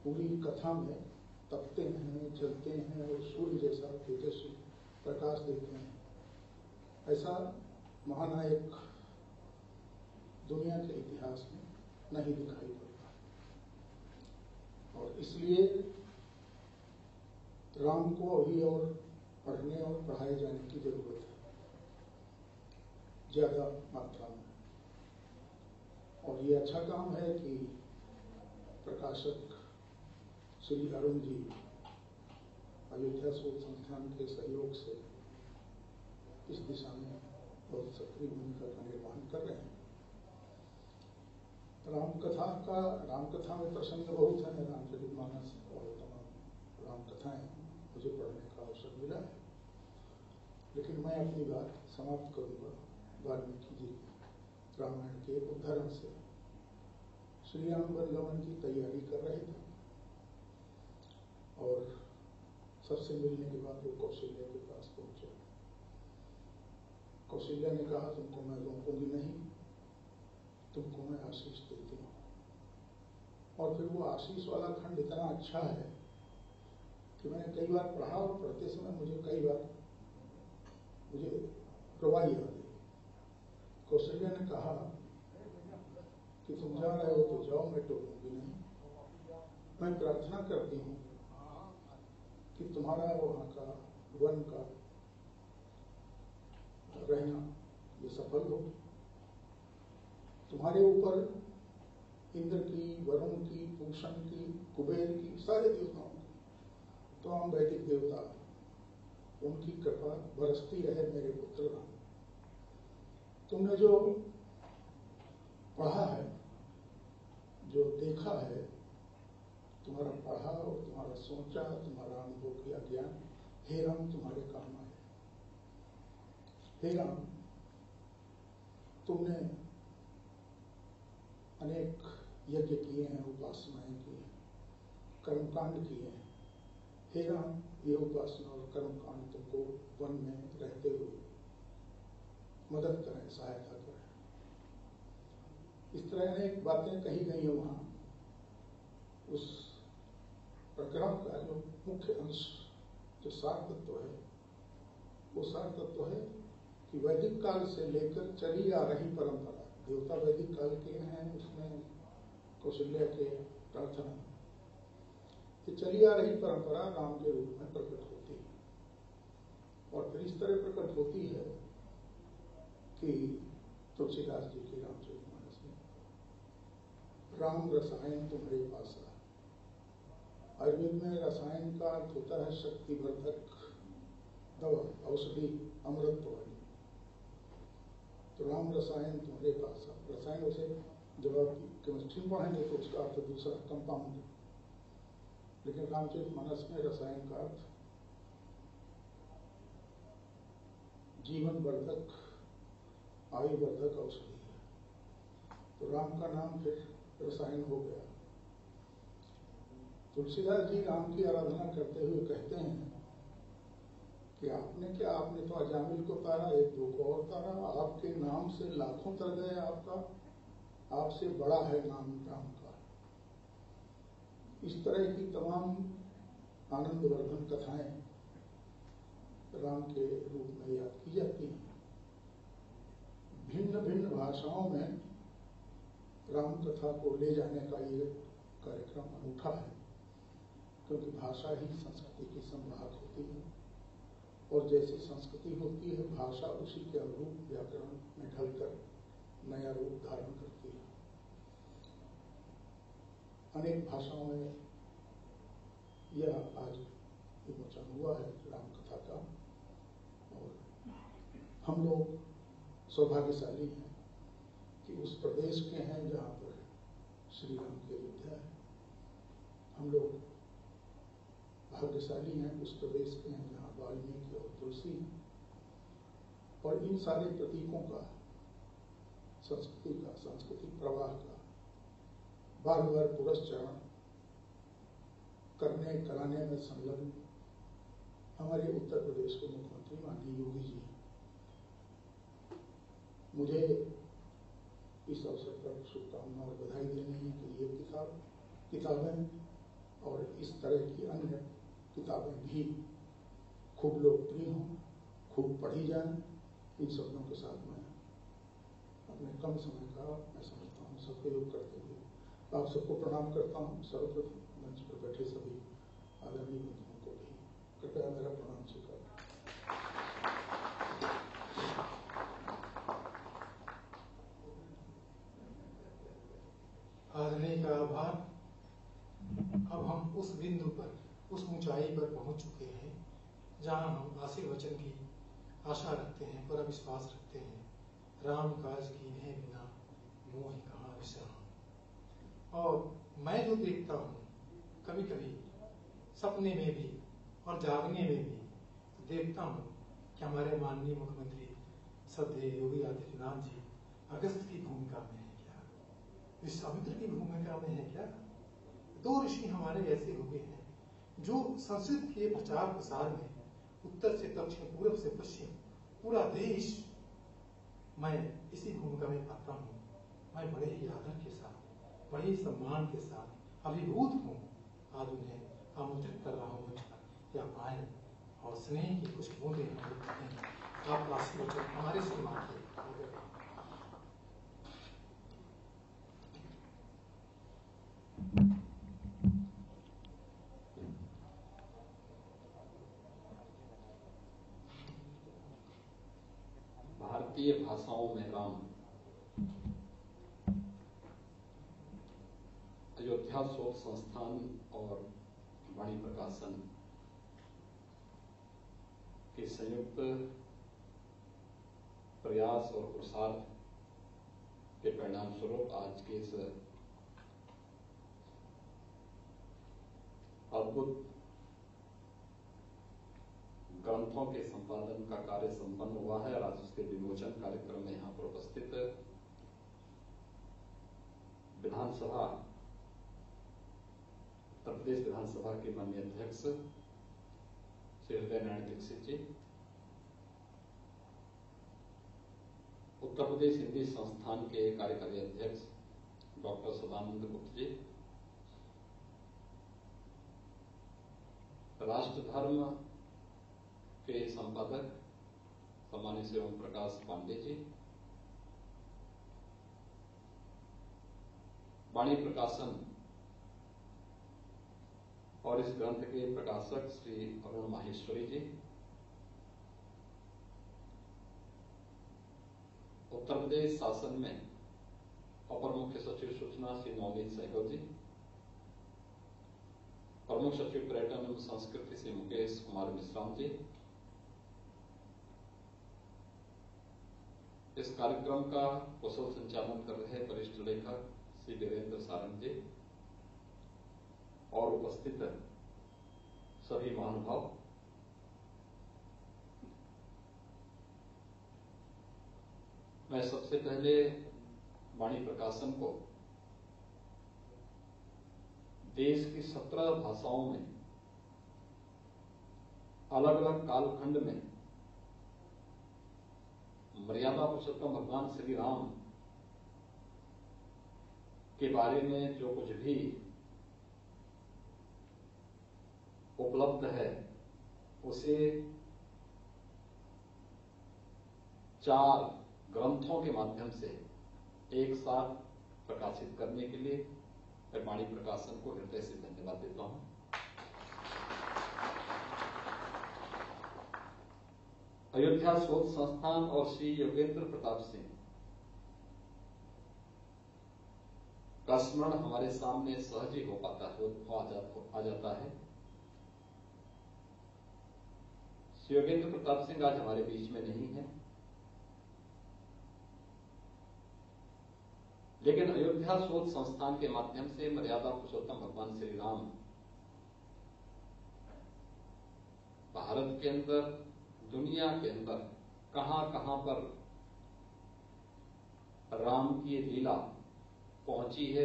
पूरी कथा में तपते हैं, जलते हैं और सूर्य जैसा तेजस्वी प्रकाश देते हैं। ऐसा महानायक दुनिया के इतिहास में नहीं दिखाई पड़ता, और इसलिए राम को अभी और पढ़ने और पढ़ाए जाने की जरूरत है ज्यादा मात्रा में। और ये अच्छा काम है कि प्रकाशक श्री अरुण जी अयोध्या शोध संस्थान के सहयोग से इस दिशा में बहुत सक्रिय भूमिका का निर्वहन कर रहे हैं। रामकथा में प्रसंग बहुत है, रामचरितमानस और तमाम रामकथाएं मुझे पढ़ने का अवसर मिला है, लेकिन मैं अपनी बात समाप्त करूंगा वाल्मीकि जी रामायण के उद्धरण से। श्री राम वनगमन की तैयारी कर रहे थे और सबसे मिलने के बाद वो कौशल्या के पास पहुंचे। कौशल्या ने कहा, तुमको मैं रोकूंगी नहीं, तुमको मैं आशीष देती हूँ। और फिर वो आशीष वाला खंड इतना अच्छा है कि मैंने कई बार पढ़ा और पढ़ते समय मुझे रवाई आ गई। कौशल्या ने कहा कि तुम जा रहे हो तो जाओ, मैं टोकूंगी नहीं। मैं प्रार्थना करती हूँ कि तुम्हारा वहां का वन का रहना ये सफल हो। तुम्हारे ऊपर इंद्र की, वरुण की, पूषण की, कुबेर की, सारे देवताओं की, तमाम वैदिक देवता, उनकी कृपा बरसती रहे मेरे पुत्र राम। तुमने जो पढ़ा है, जो देखा है, तुम्हारा पढ़ा और तुम्हारा सोचा, तुम्हारा अनुभव किया ज्ञान, हे राम तुम्हारे काम आए। हे राम, तुमने अनेक यज्ञ किए हैं, उपासनाएं की हैं, कर्मकांड किए हैं। हे राम, ये उपासना और कर्मकांड तुमको वन में रहते हुए मदद करें, सहायता करें। इस तरह अनेक बातें कही गई हैं वहां। उस प्रकरण का जो मुख्य अंश, जो सार तत्व है, वो सार तत्व है कि वैदिक काल से लेकर चली आ रही परंपरा, देवता वैदिक काल के हैं, उसमें कौशल्या के प्रार्थना, ये चली आ रही परंपरा राम के रूप में प्रकट होती है। और फिर इस तरह प्रकट होती है कि तुलसीदास जी की रामचरितमानस में, राम रसायन तुम्हारे पास आ। आयुर्वेद में रसायन का अर्थ होता है शक्तिवर्धक दवा, औषधि, अमृत वाली। तो राम रसायन तुम्हारे पास आ। रसायन वैसे जब आप केमिस्ट्री पढ़ेंगे तो उसका अर्थ दूसरा, कंपाउंड, लेकिन रामचरितमानस में रसायन का अर्थ जीवन वर्धक, आयुवर्धक औषधि है। तो राम का नाम फिर रसायन हो गया। तुलसीदास जी राम की आराधना करते हुए कहते हैं कि आपने तो अजामिल को तारा, एक दो को और तारा, आपके नाम से लाखों तर गए आपका, आपसे बड़ा है नाम राम का। इस तरह की तमाम आनंदवर्धन कथाएं राम के रूप में याद की जाती हैं। भिन्न भिन्न भाषाओं में राम कथा को ले जाने का ये कार्यक्रम अनूठा है, क्योंकि भाषा ही संस्कृति की संवाहक होती है, और जैसी संस्कृति होती है भाषा उसी के अनुरूप व्याकरण में ढलकर नया रूप धारण करती है। अनेक भाषाओं में यह आज विमोचन हुआ है राम कथा का, और हम लोग सौभाग्यशाली हैं कि उस प्रदेश के हैं जहाँ पर श्री राम की अयोध्या है। हम लोग भाग्यशाली हैं उस प्रदेश के हैं जहाँ वाल्मीकि और तुलसी हैं, और इन सारे प्रतीकों का, संस्कृति का, सांस्कृतिक प्रवाह का बार बार पुरस्चरण करने कराने में संलग्न हमारे उत्तर प्रदेश के मुख्यमंत्री माननीय योगी जी हैं। मुझे इस अवसर पर शुभकामना और बधाई देनी है कि ये किताबें और इस तरह की अन्य किताबें भी खूब लोकप्रिय हों, खूब पढ़ी जाएं। इन शब्दों के साथ मैं अपने कम समय का, मैं समझता हूँ, सदुपयोग करते हुए आप सबको प्रणाम करता हूँ। सर्वप्रथम मंच पर बैठे सभी आदरणीय बंधुओं को भी कृपया मेरा प्रणाम स्वीकार। आदरणीय का आभार। अब हम उस बिंदु पर, उस ऊंचाई पर पहुंच चुके हैं जहां हम आशीर्वचन की आशा रखते हैं, पूरा विश्वास रखते हैं। राम काज कीन्हे बिना मोहि कहाँ विश्राम। और मैं जो देखता हूँ कभी कभी सपने में भी और जागने में भी, तो देखता हूँ कि हमारे माननीय मुख्यमंत्री श्रद्धेय योगी आदित्यनाथ जी अगस्त की भूमिका में है क्या, विश्वामित्र की भूमिका में है क्या। दो ऋषि हमारे ऐसे हुए हैं जो संस्कृत के प्रचार प्रसार में उत्तर से दक्षिण, पूर्व से पश्चिम, पूरा देश मैं इसी भूमिका में पाता हूँ। मैं बड़े ही आदर के साथ, बड़े ही सम्मान के साथ अभिभूत हूँ। आज उन्हें आमंत्रित कर रहा हूँ या आए और स्नेह की कुछ बूंदें आप आशीर्वचन हमारे से मांगे। भारतीय भाषाओं में राम, अयोध्या शोध संस्थान और वाणी प्रकाशन के संयुक्त प्रयास और पुरुषार्थ के परिणाम स्वरूप आज के इस अद्भुत ग्रंथों के संपादन का कार्य संपन्न हुआ है और आज उसके विमोचन कार्यक्रम में यहाँ पर उपस्थित विधानसभा, उत्तर प्रदेश विधानसभा के माननीय अध्यक्ष श्री हृदय नारायण दीक्षित जी, उत्तर प्रदेश हिंदी संस्थान के कार्यकारी अध्यक्ष डॉक्टर सदानंद गुप्त जी, राष्ट्र धर्म के संपादक सम्मानित श्री ओम प्रकाश पांडे जी, वाणी प्रकाशन और इस ग्रंथ के प्रकाशक श्री अरुण माहेश्वरी जी, उत्तर प्रदेश शासन में अपर मुख्य सचिव सूचना श्री नवनीत सहगल जी, प्रमुख सचिव पर्यटन एवं संस्कृति श्री मुकेश कुमार मिश्राम जी, इस कार्यक्रम का कुशल संचालन कर रहे वरिष्ठ लेखक श्री वीरेंद्र सारंग जी और उपस्थित सभी महानुभाव, मैं सबसे पहले वाणी प्रकाशन को देश की 17 भाषाओं में अलग अलग कालखंड में मर्यादा पुरुषोत्तम भगवान श्री राम के बारे में जो कुछ भी उपलब्ध है उसे 4 ग्रंथों के माध्यम से एक साथ प्रकाशित करने के लिए मैं वाणी प्रकाशन को हृदय से धन्यवाद देता हूं। अयोध्या शोध संस्थान और श्री योगेंद्र प्रताप सिंह का स्मरण हमारे सामने सहज ही आ जाता है। श्री योगेंद्र प्रताप सिंह आज हमारे बीच में नहीं है, लेकिन अयोध्या शोध संस्थान के माध्यम से मर्यादा पुरुषोत्तम भगवान श्री राम भारत के अंदर, दुनिया के अंदर कहां कहां पर राम की लीला पहुंची है,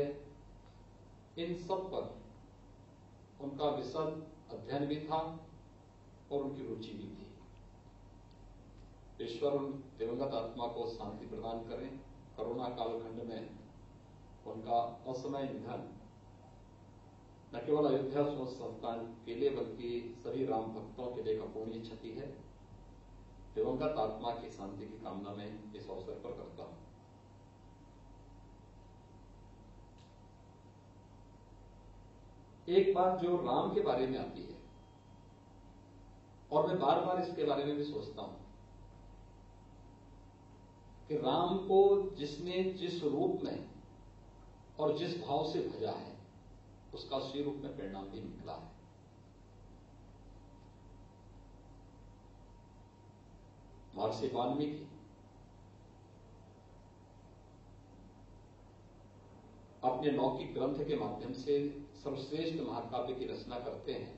इन सब पर उनका विशद अध्ययन भी था और उनकी रुचि भी थी। ईश्वर उन दिवंगत आत्मा को शांति प्रदान करें। कोरोना कालखंड में उनका असमय निधन न केवल अयोध्या शोध संस्थान के लिए बल्कि सभी राम भक्तों के लिए एक अपूर्णीय क्षति है। दिवंगत आत्मा की शांति की कामना में इस अवसर पर करता हूं। एक बात जो राम के बारे में आती है और मैं बार बार इसके बारे में भी सोचता हूं कि राम को जिसने जिस रूप में और जिस भाव से भजा है उसका उसी रूप में परिणाम भी निकला है। महर्षि वाल्मीकि अपने लौकिक ग्रंथ के माध्यम से सर्वश्रेष्ठ महाकाव्य की रचना करते हैं।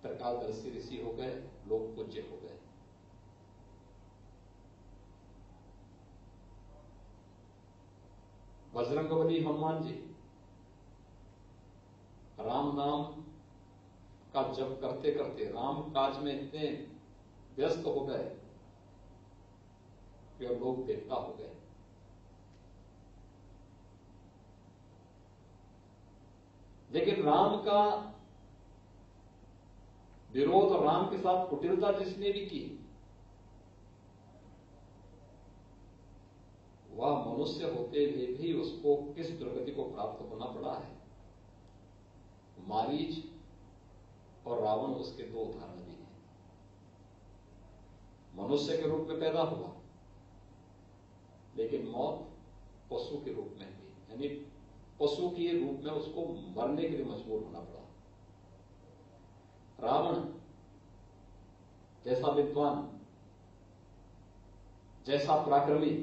त्रिकालदर्शी ऋषि हो गए, लोक पूज्य हो गए। बजरंगबली हनुमान जी राम नाम का जप करते करते राम काज में इतने व्यस्त हो गए कि लोग देवता हो गए। लेकिन राम का विरोध और राम के साथ कुटिलता जिसने भी की वह मनुष्य होते हुए भी उसको किस दुर्गति को प्राप्त होना पड़ा है। मारीच और रावण उसके 2 उदाहरण भी हैं। मनुष्य के रूप में पैदा हुआ लेकिन मौत पशु के रूप में हुई, यानी पशु के रूप में उसको मरने के लिए मजबूर होना पड़ा। रावण जैसा विद्वान, जैसा पराक्रमी,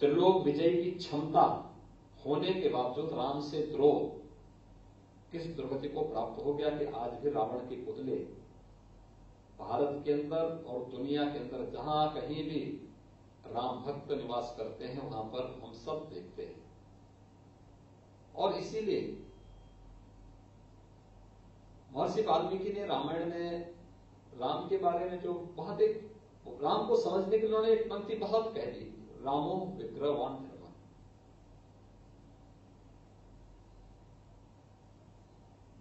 त्रिलोक विजय की क्षमता होने के बावजूद राम से द्रोह किस दुर्गति को प्राप्त हो गया कि आज भी रावण के पुतले भारत के अंदर और दुनिया के अंदर जहां कहीं भी राम भक्त निवास करते हैं वहां पर हम सब देखते हैं। और इसीलिए महर्षि वाल्मीकि ने रामायण में राम के बारे में जो बहुत एक राम को समझने के लिए उन्होंने एक पंक्ति बहुत कह दी, रामो विग्रहवान धर्म।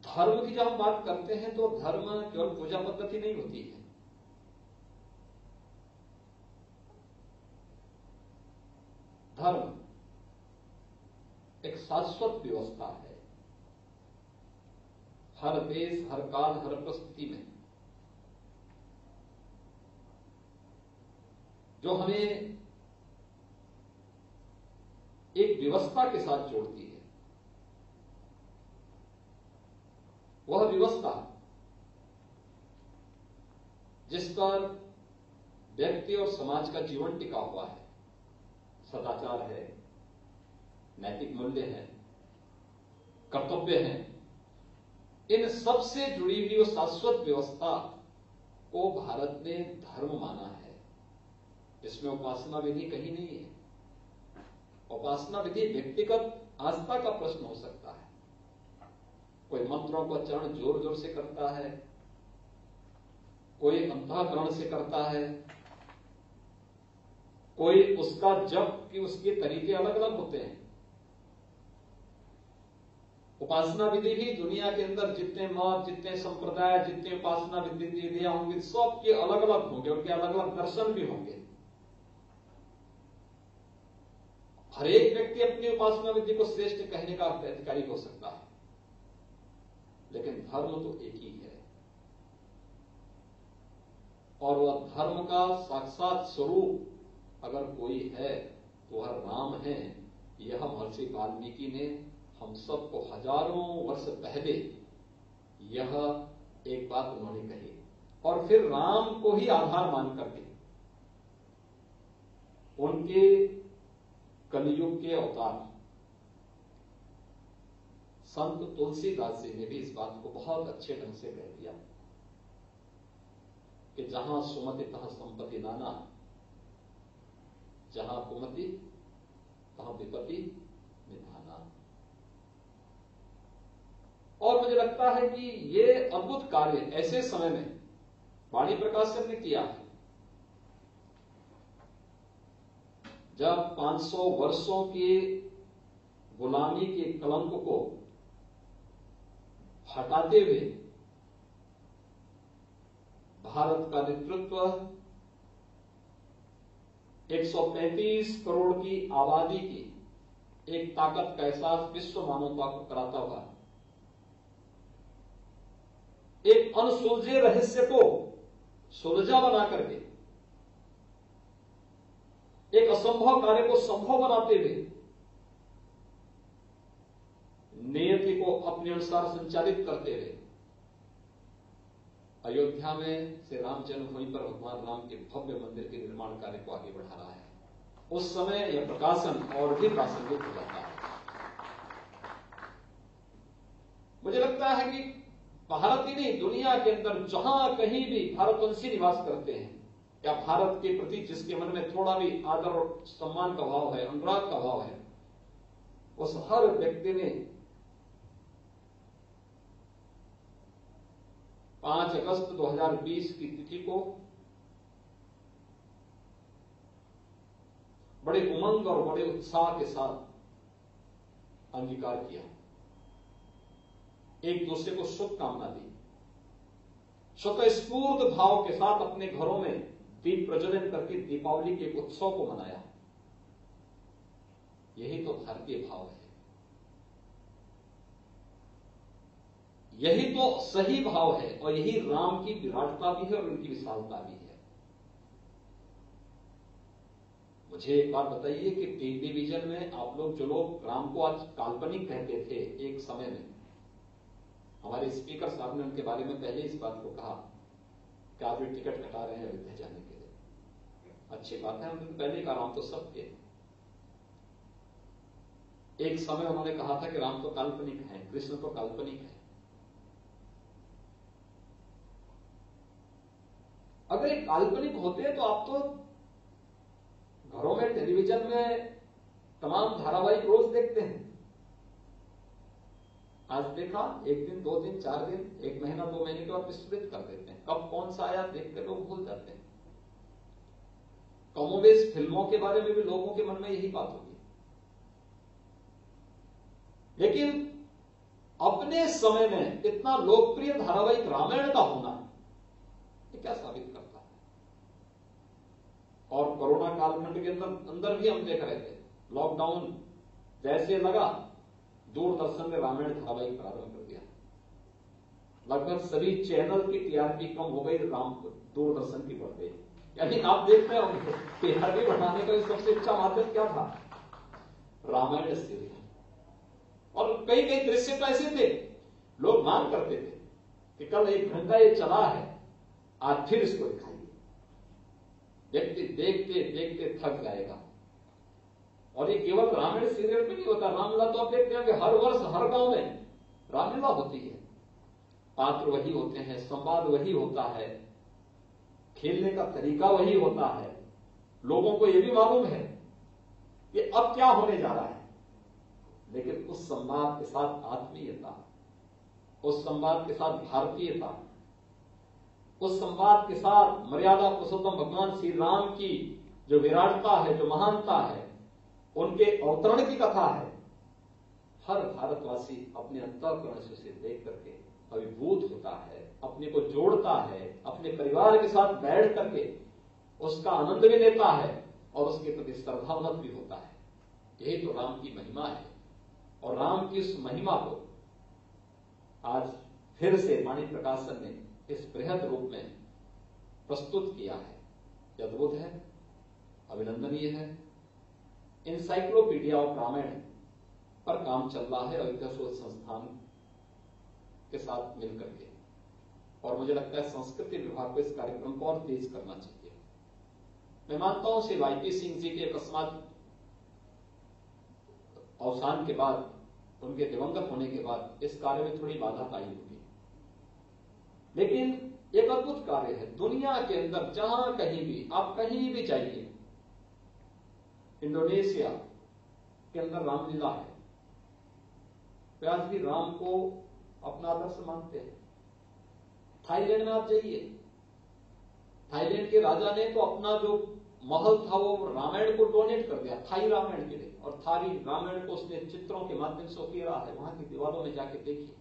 धर्म की जब हम बात करते हैं तो धर्म केवल पूजा पद्धति नहीं होती है। धर्म एक शाश्वत व्यवस्था है। हर देश, हर काल, हर परिस्थिति में जो हमें एक व्यवस्था के साथ जोड़ती है, वह व्यवस्था जिस पर व्यक्ति और समाज का जीवन टिका हुआ है, सदाचार है, नैतिक मूल्य है, कर्तव्य है, इन सब से जुड़ी हुई उस शाश्वत व्यवस्था को भारत ने धर्म माना है। इसमें उपासना विधि कहीं नहीं है। उपासना विधि व्यक्तिगत आस्था का प्रश्न हो सकता है। कोई मंत्रों को चरण जोर जोर से करता है, कोई अंतःकरण से करता है, कोई उसका जप की उसके तरीके अलग अलग होते हैं। उपासना विधि भी दुनिया के अंदर जितने मत, जितने संप्रदाय, जितने उपासना विधियां होंगी, सबके अलग अलग होंगे, उनके अलग अलग दर्शन भी होंगे। हर एक व्यक्ति अपनी उपासना विधि को श्रेष्ठ कहने का अधिकारी हो सकता है, लेकिन धर्म तो एक ही है, और वह धर्म का साक्षात स्वरूप अगर कोई है तो वह राम है। यह महर्षि वाल्मीकि ने हम सबको हजारों वर्ष पहले यह एक बात उन्होंने कही, और फिर राम को ही आधार मान करके उनके कलियुग के अवतार संत तुलसीदास जी ने भी इस बात को बहुत अच्छे ढंग से कह दिया कि जहां सुमति तहां संपत्ति नाना, जहां कुमति तहां विपत्ति निधाना। और मुझे लगता है कि ये अद्भुत कार्य ऐसे समय में वाणी प्रकाशन ने किया है जब 500 वर्षों की गुलामी के कलंक को हटाते हुए भारत का नेतृत्व 135 करोड़ की आबादी की एक ताकत का एहसास विश्व मानवता को कराता हुआ एक अनसुलझे रहस्य को सुलझा बना करके एक असंभव कार्य को संभव बनाते हुए नियति को अपने अनुसार संचालित करते हुए अयोध्या में श्री राम जन्मभूमि पर भगवान राम के भव्य मंदिर के निर्माण कार्य को आगे बढ़ा रहा है। उस समय यह प्रकाशन और भी प्रासंगिक हो जाता है। मुझे लगता है कि भारत ही नहीं, दुनिया के अंदर जहां कहीं भी भारतवंशी निवास करते हैं या भारत के प्रति जिसके मन में थोड़ा भी आदर और सम्मान का भाव है, अनुराग का भाव है, उस हर व्यक्ति ने 5 अगस्त 2020 की तिथि को बड़े उमंग और बड़े उत्साह के साथ अंगीकार किया, एक दूसरे को शुभकामना दी, स्वतःस्फूर्त भाव के साथ अपने घरों में दीप प्रज्वलन करके दीपावली के एक उत्सव को मनाया। यही तो भारतीय भाव है, यही तो सही भाव है, और यही राम की विराटता भी है और उनकी विशालता भी है। मुझे एक बात बताइए कि टेलीविजन में आप लोग, जो लोग राम को आज काल्पनिक कहते थे एक समय में, हमारे स्पीकर साहब ने उनके बारे में पहले इस बात को कहा कि आप ये टिकट कटा रहे हैं अयोध्या जाने के लिए। अच्छी बात है, उन्होंने पहले कहा राम तो सबके। एक समय उन्होंने कहा था कि राम तो काल्पनिक है, कृष्ण तो काल्पनिक है। अगर एक काल्पनिक होते तो आप तो घरों में टेलीविजन में तमाम धारावाहिक रोज देखते हैं। आज देखा, एक दिन, 2 दिन, 4 दिन, 1 महीना, 2 महीने के बाद विस्मृत कर देते हैं। कब कौन सा आया देखकर लोग भूल जाते हैं। कमोबेश फिल्मों के बारे में भी लोगों के मन में यही बात होगी। लेकिन अपने समय में इतना लोकप्रिय धारावाहिक रामायण का होना ये क्या साबित करता है। और कोरोना कालखंड के अंदर भी हम देख रहे थे, लॉकडाउन जैसे लगा, दूरदर्शन ने रामायण धारावाहिक प्रारंभ कर दिया। लगभग सभी चैनल की टीआरपी कम हो गई, दूरदर्शन की बढ़ गई। यानी आप देख रहे होंगे टीआरपी बढ़ाने का सबसे अच्छा माध्यम क्या था, रामायण सीरियल। और कई कई दृश्य तो ऐसे थे, लोग मांग करते थे कि कल 1 घंटा ये चला है, आज फिर इसको दिखाइए। व्यक्ति देखते देखते थक जाएगा। और ये केवल रामायण सीरियल में नहीं होता, रामलीला तो आप देखते हैं कि हर वर्ष हर गांव में रामलीला होती है। पात्र वही होते हैं, संवाद वही होता है, खेलने का तरीका वही होता है। लोगों को यह भी मालूम है कि अब क्या होने जा रहा है, लेकिन उस संवाद के साथ आत्मीयता, उस संवाद के साथ भारतीयता, उस संवाद के साथ मर्यादा पुरुषोत्तम भगवान श्री राम की जो विराटता है, जो महानता है, उनके अवतरण की कथा है। हर भारतवासी अपने अंतःकरण से उसे देख करके अभिभूत होता है, अपने को जोड़ता है, अपने परिवार के साथ बैठ करके उसका आनंद भी लेता है और उसके प्रति श्रद्धावनत भी होता है। यही तो राम की महिमा है। और राम की उस महिमा को आज फिर से वाणी प्रकाशन ने इस बृहद रूप में प्रस्तुत किया है। यह अद्भुत है, अभिनंदनीय है। इंसाइक्लोपीडिया ऑफ रामायण पर काम चल रहा है अयोध्या शोध संस्थान के साथ मिलकर के, और मुझे लगता है संस्कृति विभाग को इस कार्यक्रम को और तेज करना चाहिए। मैं मानता हूं श्री वाईपी सिंह जी के अकस्मात अवसान के बाद, उनके दिवंगत होने के बाद इस कार्य में थोड़ी बाधा आई होगी, लेकिन एक अद्भुत कार्य है। दुनिया के अंदर जहां कहीं भी, आप कहीं भी जाइए, इंडोनेशिया के अंदर रामलीला है, वे आज भी राम को अपना आदर्श मानते हैं। थाईलैंड में आप जाइए, थाईलैंड के राजा ने तो अपना जो महल था वो रामायण को डोनेट कर दिया, थाई रामायण के लिए, और थाई रामायण को उसने चित्रों के माध्यम से उकेरा है। वहां की दीवारों में जाके देखिए,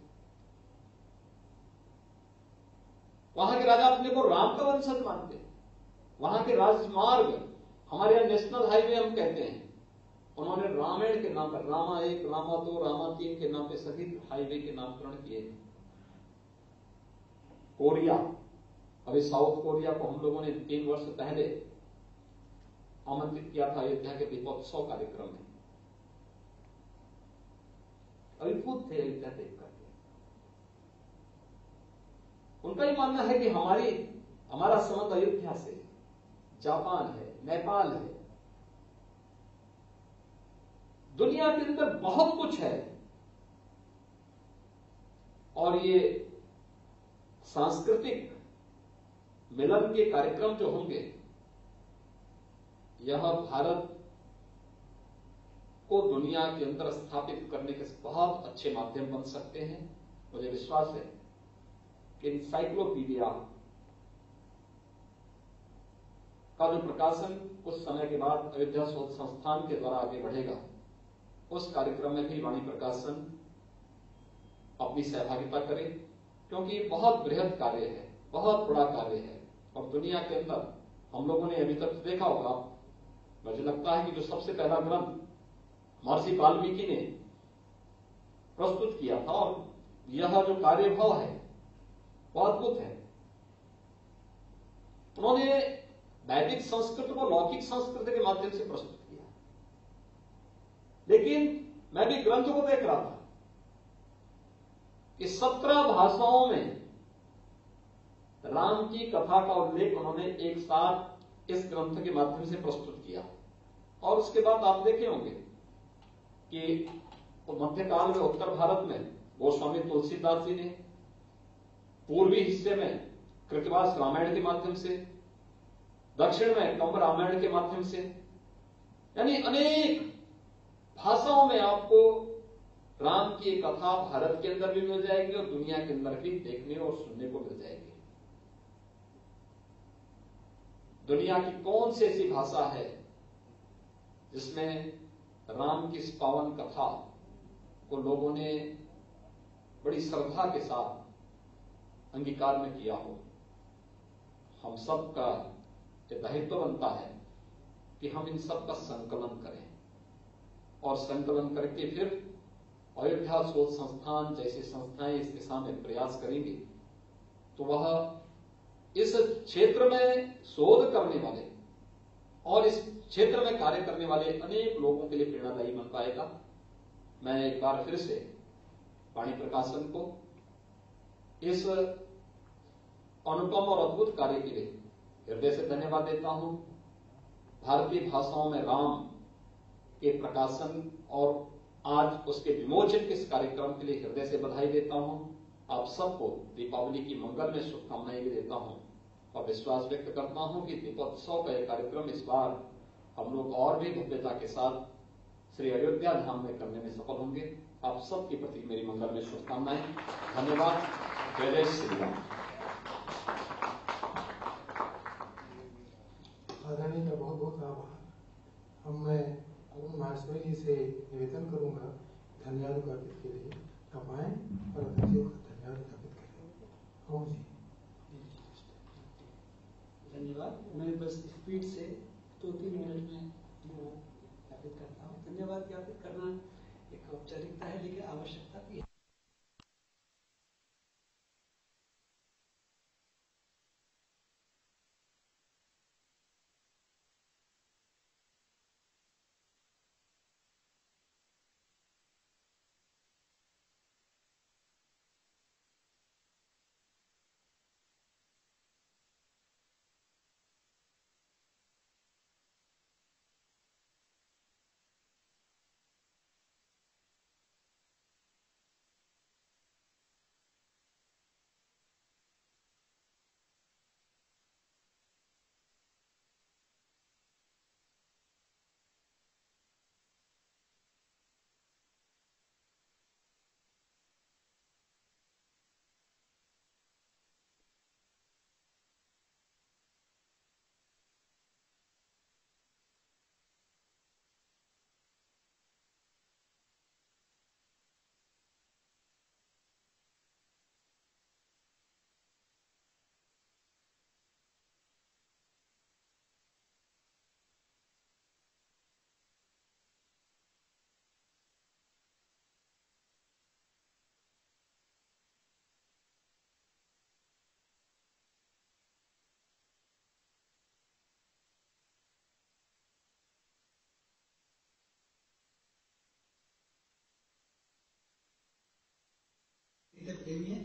वहां के राजा अपने को राम का वंशज मानते हैं। वहां के राजमार्ग, हमारे यहां नेशनल हाईवे हम कहते हैं, उन्होंने रामायण के नाम पर रामा 1, रामा 2, रामा 3 के नाम पे सभी हाईवे के नामकरण किए। कोरिया, अभी साउथ कोरिया को हम लोगों ने 3 वर्ष पहले आमंत्रित किया था अयोध्या के दीपोत्सव कार्यक्रम में। अद्भुत थे अयोध्या देख करके। उनका ही मानना है कि हमारा संबंध अयोध्या से, जापान है, नेपाल है, दुनिया के अंदर बहुत कुछ है। और ये सांस्कृतिक मिलन के कार्यक्रम जो होंगे, यह भारत को दुनिया के अंदर स्थापित करने के बहुत अच्छे माध्यम बन सकते हैं। मुझे विश्वास है कि इंसाइक्लोपीडिया का जो प्रकाशन कुछ समय के बाद अयोध्या शोध संस्थान के द्वारा आगे बढ़ेगा, उस कार्यक्रम में भी वाणी प्रकाशन अपनी सहभागिता करे, क्योंकि ये बहुत बृहद कार्य है, बहुत बड़ा कार्य है। और दुनिया के अंदर हम लोगों ने अभी तक देखा होगा, मुझे लगता है कि जो सबसे पहला ग्रंथ महर्षि वाल्मीकि ने प्रस्तुत किया था, और यह जो कार्यभाव है वह अद्भुत है। उन्होंने वैदिक संस्कृत को लौकिक संस्कृत के माध्यम से प्रस्तुत किया। लेकिन मैं भी ग्रंथ को देख रहा था कि 17 भाषाओं में राम की कथा का उल्लेख उन्होंने एक साथ इस ग्रंथ के माध्यम से प्रस्तुत किया। और उसके बाद आप देखे होंगे कि मध्यकाल में उत्तर भारत में गोस्वामी तुलसीदास जी ने, पूर्वी हिस्से में कृतवास रामायण के माध्यम से, दक्षिण में कंब रामायण के माध्यम से, यानी अनेक भाषाओं में आपको राम की कथा भारत के अंदर भी मिल जाएगी और दुनिया के अंदर भी देखने और सुनने को मिल जाएगी। दुनिया की कौन सी ऐसी भाषा है जिसमें राम की इस पावन कथा को लोगों ने बड़ी श्रद्धा के साथ अंगीकार में किया हो? हम सब का ये दायित्व बनता है कि हम इन सब का संकलन करें, और संकलन करके फिर अयोध्या शोध संस्थान जैसी संस्थाएं इस दिशा में प्रयास करेंगी, तो वह इस क्षेत्र में शोध करने वाले और इस क्षेत्र में कार्य करने वाले अनेक लोगों के लिए प्रेरणादायी बन पाएगा। मैं एक बार फिर से वाणी प्रकाशन को इस अनुपम और अद्भुत कार्य के लिए हृदय से धन्यवाद देता हूं। भारतीय भाषाओं में राम के प्रकाशन और आज उसके विमोचन के इस कार्यक्रम के लिए हृदय से बधाई देता हूं। आप सबको दीपावली की मंगल में शुभकामनाएं भी देता हूं और विश्वास व्यक्त करता हूं कि दीपोत्सव का यह कार्यक्रम इस बार हम लोग और भी भव्यता के साथ श्री अयोध्या धाम में करने में सफल होंगे। आप सबके प्रति मेरी मंगल में शुभकामनाएं। धन्यवाद। जय जय श्री राम। आदरणीय का बहुत बहुत आभार। अब मैं अरुण माहेश्वरी जी से निवेदन करूंगा धन्यवाद ज्ञापित के लिए आप आए और अतिथियों का धन्यवाद ज्ञापित करें। ओम जी। धन्यवाद। मैं बस स्पीड से 2-3 मिनट में ज्ञापित करता हूँ। धन्यवाद ज्ञापित करना एक औपचारिकता है, लेकिन आवश्यकता भी है। प्रेमी है।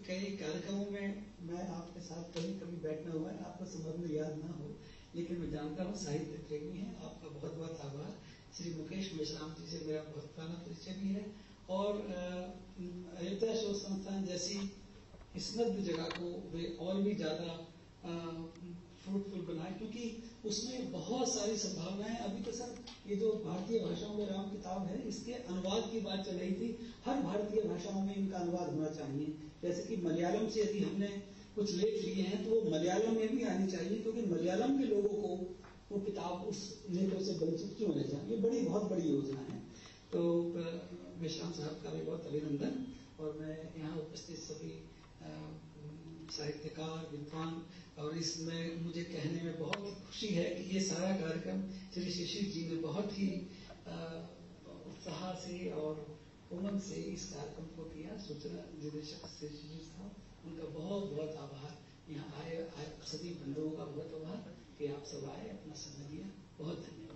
कई कार्यक्रमों में मैं आपके साथ कभी बैठना हुआ है, आपको संबंध में याद ना हो, लेकिन मैं जानता हूँ साहित्य प्रेमी है। आपका बहुत बहुत आभार। श्री मुकेश मेश्राम जी से मेरा बहुत पुराना परिचय भी है और अयोध्या शोध संस्थान जैसी स्निग्ध जगह को वे और भी ज्यादा फ्रूटफुल बनाए, क्योंकि उसमें बहुत सारी संभावनाएं। अभी तो सर ये जो भारतीय भाषाओं में राम किताब है, इसके अनुवाद की बात चल रही थी। हर भारतीय भाषाओं में इनका अनुवाद होना चाहिए। जैसे कि मलयालम से यदि हमने कुछ लेख लिए हैं तो वो मलयालम में भी आनी चाहिए, क्योंकि मलयालम के लोगों को वो किताब उस लेखों से वंचित क्यों रह जाए। ये बहुत बड़ी योजना है। तो मेश्राम साहब का भी बहुत अभिनंदन। और मैं यहाँ उपस्थित सभी साहित्यकार, विद्वान, और इसमें मुझे कहने में बहुत खुशी है कि ये सारा कार्यक्रम श्री शिशिर जी ने बहुत ही उत्साह से और उमंग से इस कार्यक्रम को किया। सूचना निदेशक श्री शिशिर साहब, उनका बहुत बहुत आभार। यहाँ आए सभी बंधुओं का बहुत आभार कि आप सब आए, अपना समय दिया। बहुत धन्यवाद।